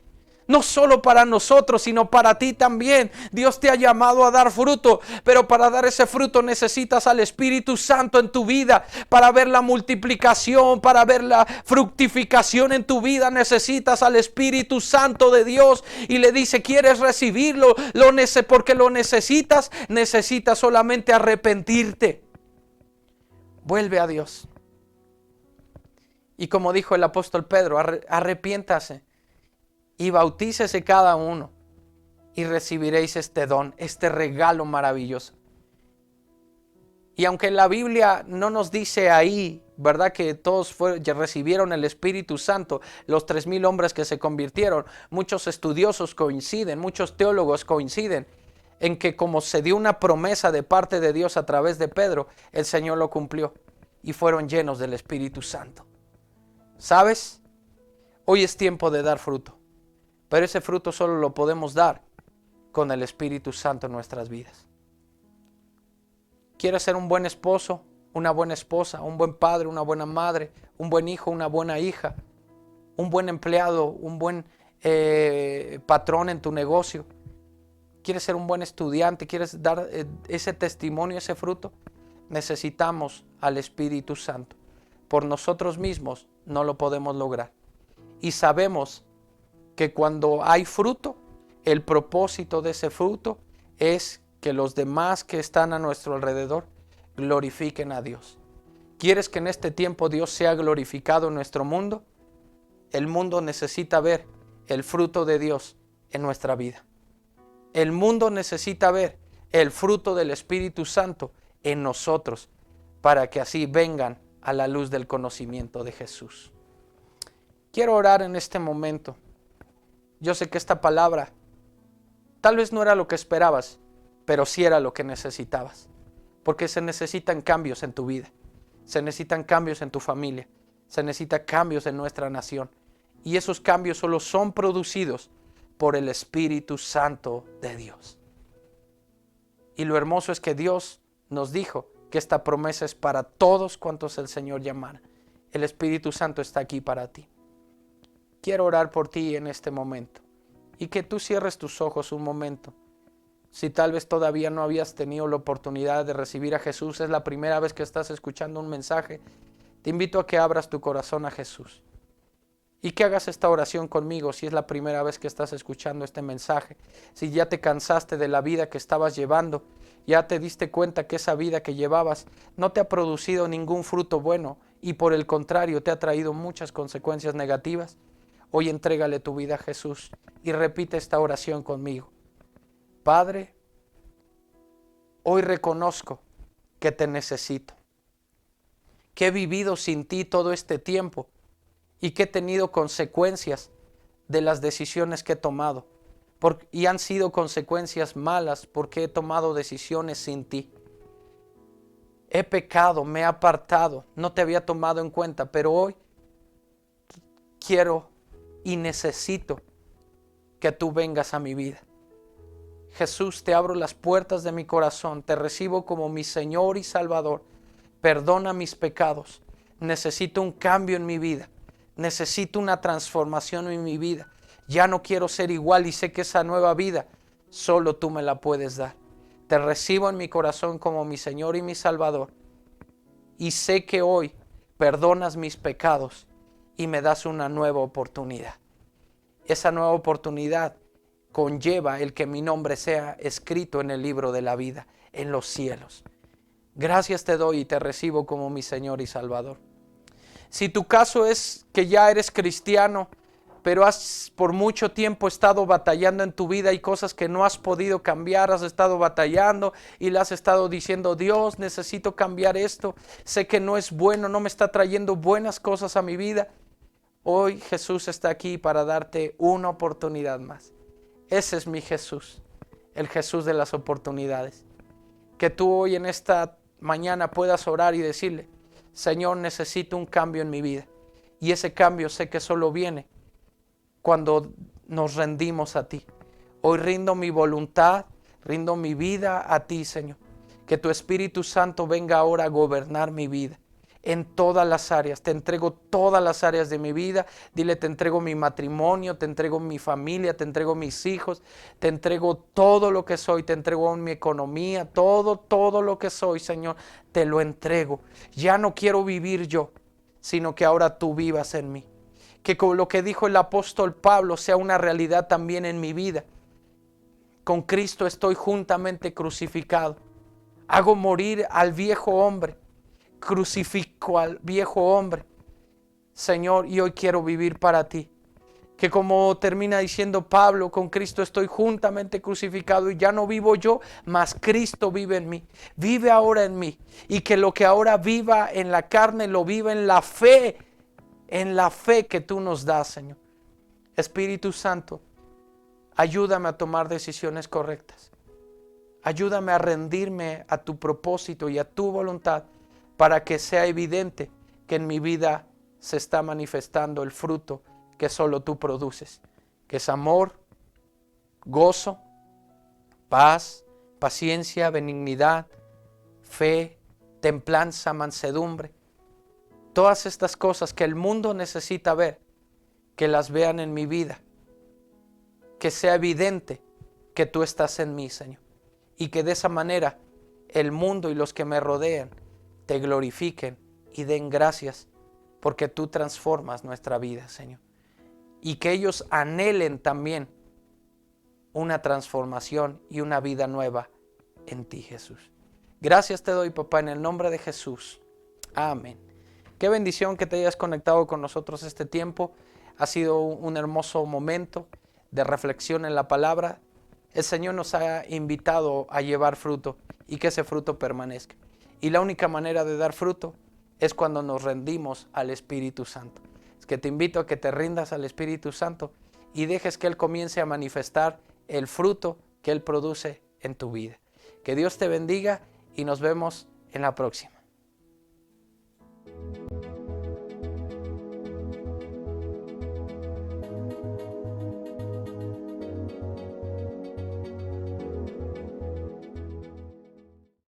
No solo para nosotros, sino para ti también. Dios te ha llamado a dar fruto, pero para dar ese fruto necesitas al Espíritu Santo en tu vida. Para ver la multiplicación, para ver la fructificación en tu vida, necesitas al Espíritu Santo de Dios. Y le dice: ¿quieres recibirlo? Porque lo necesitas solamente arrepentirte. Vuelve a Dios. Y como dijo el apóstol Pedro, arrepiéntase y bautícese cada uno, y recibiréis este don, este regalo maravilloso. Y aunque la Biblia no nos dice ahí, ¿verdad?, que todos recibieron el Espíritu Santo, los 3,000 hombres que se convirtieron, muchos estudiosos coinciden, muchos teólogos coinciden en que como se dio una promesa de parte de Dios a través de Pedro, el Señor lo cumplió y fueron llenos del Espíritu Santo. ¿Sabes? Hoy es tiempo de dar fruto, pero ese fruto solo lo podemos dar con el Espíritu Santo en nuestras vidas. ¿Quieres ser un buen esposo, una buena esposa, un buen padre, una buena madre, un buen hijo, una buena hija, un buen empleado, un buen patrón en tu negocio? ¿Quieres ser un buen estudiante? ¿Quieres dar ese testimonio, ese fruto? Necesitamos al Espíritu Santo. Por nosotros mismos no lo podemos lograr. Y sabemos que cuando hay fruto, el propósito de ese fruto es que los demás que están a nuestro alrededor glorifiquen a Dios. ¿Quieres que en este tiempo Dios sea glorificado en nuestro mundo? El mundo necesita ver el fruto de Dios en nuestra vida. El mundo necesita ver el fruto del Espíritu Santo en nosotros, para que así vengan a la luz del conocimiento de Jesús. Quiero orar en este momento. Yo sé que esta palabra tal vez no era lo que esperabas, pero sí era lo que necesitabas, porque se necesitan cambios en tu vida, se necesitan cambios en tu familia, se necesitan cambios en nuestra nación, y esos cambios solo son producidos por el Espíritu Santo de Dios. Y lo hermoso es que Dios nos dijo que esta promesa es para todos cuantos el Señor llamara. El Espíritu Santo está aquí para ti. Quiero orar por ti en este momento, y que tú cierres tus ojos un momento. Si tal vez todavía no habías tenido la oportunidad de recibir a Jesús, es la primera vez que estás escuchando un mensaje, te invito a que abras tu corazón a Jesús y que hagas esta oración conmigo. Si es la primera vez que estás escuchando este mensaje, si ya te cansaste de la vida que estabas llevando, ya te diste cuenta que esa vida que llevabas no te ha producido ningún fruto bueno, y por el contrario te ha traído muchas consecuencias negativas, hoy entrégale tu vida a Jesús y repite esta oración conmigo. Padre, hoy reconozco que te necesito, que he vivido sin ti todo este tiempo y que he tenido consecuencias de las decisiones que he tomado, y han sido consecuencias malas porque he tomado decisiones sin ti. He pecado, me he apartado, no te había tomado en cuenta, pero hoy quiero y necesito que tú vengas a mi vida. Jesús, te abro las puertas de mi corazón, te recibo como mi Señor y Salvador. Perdona mis pecados. Necesito un cambio en mi vida. Necesito una transformación en mi vida. Ya no quiero ser igual, y sé que esa nueva vida solo tú me la puedes dar. Te recibo en mi corazón como mi Señor y mi Salvador. Y sé que hoy perdonas mis pecados y me das una nueva oportunidad. Esa nueva oportunidad conlleva el que mi nombre sea escrito en el libro de la vida, en los cielos. Gracias te doy y te recibo como mi Señor y Salvador. Si tu caso es que ya eres cristiano, pero has por mucho tiempo estado batallando en tu vida y cosas que no has podido cambiar, has estado batallando y le has estado diciendo, Dios, necesito cambiar esto, sé que no es bueno, no me está trayendo buenas cosas a mi vida. Hoy Jesús está aquí para darte una oportunidad más. Ese es mi Jesús, el Jesús de las oportunidades. Que tú hoy en esta mañana puedas orar y decirle, Señor, necesito un cambio en mi vida. Y ese cambio sé que solo viene cuando nos rendimos a ti. Hoy rindo mi voluntad, rindo mi vida a ti, Señor. Que tu Espíritu Santo venga ahora a gobernar mi vida en todas las áreas. Te entrego todas las áreas de mi vida. Dile, te entrego mi matrimonio, te entrego mi familia, te entrego mis hijos, te entrego todo lo que soy, te entrego mi economía, todo lo que soy, Señor, te lo entrego. Ya no quiero vivir yo, sino que ahora tú vivas en mí. Que con lo que dijo el apóstol Pablo sea una realidad también en mi vida. Con Cristo estoy juntamente crucificado. Hago morir al viejo hombre. Crucifico al viejo hombre. Señor, y hoy quiero vivir para ti. Que como termina diciendo Pablo, con Cristo estoy juntamente crucificado y ya no vivo yo, mas Cristo vive en mí. Vive ahora en mí. Y que lo que ahora viva en la carne, lo viva en la fe que tú nos das, Señor. Espíritu Santo, ayúdame a tomar decisiones correctas. Ayúdame a rendirme a tu propósito y a tu voluntad para que sea evidente que en mi vida se está manifestando el fruto que solo tú produces, que es amor, gozo, paz, paciencia, benignidad, fe, templanza, mansedumbre. Todas estas cosas que el mundo necesita ver, que las vean en mi vida, que sea evidente que tú estás en mí, Señor, y que de esa manera el mundo y los que me rodean te glorifiquen y den gracias porque tú transformas nuestra vida, Señor, y que ellos anhelen también una transformación y una vida nueva en ti, Jesús. Gracias te doy, papá, en el nombre de Jesús. Amén. Qué bendición que te hayas conectado con nosotros este tiempo. Ha sido un hermoso momento de reflexión en la palabra. El Señor nos ha invitado a llevar fruto y que ese fruto permanezca. Y la única manera de dar fruto es cuando nos rendimos al Espíritu Santo. Es que te invito a que te rindas al Espíritu Santo y dejes que Él comience a manifestar el fruto que Él produce en tu vida. Que Dios te bendiga y nos vemos en la próxima.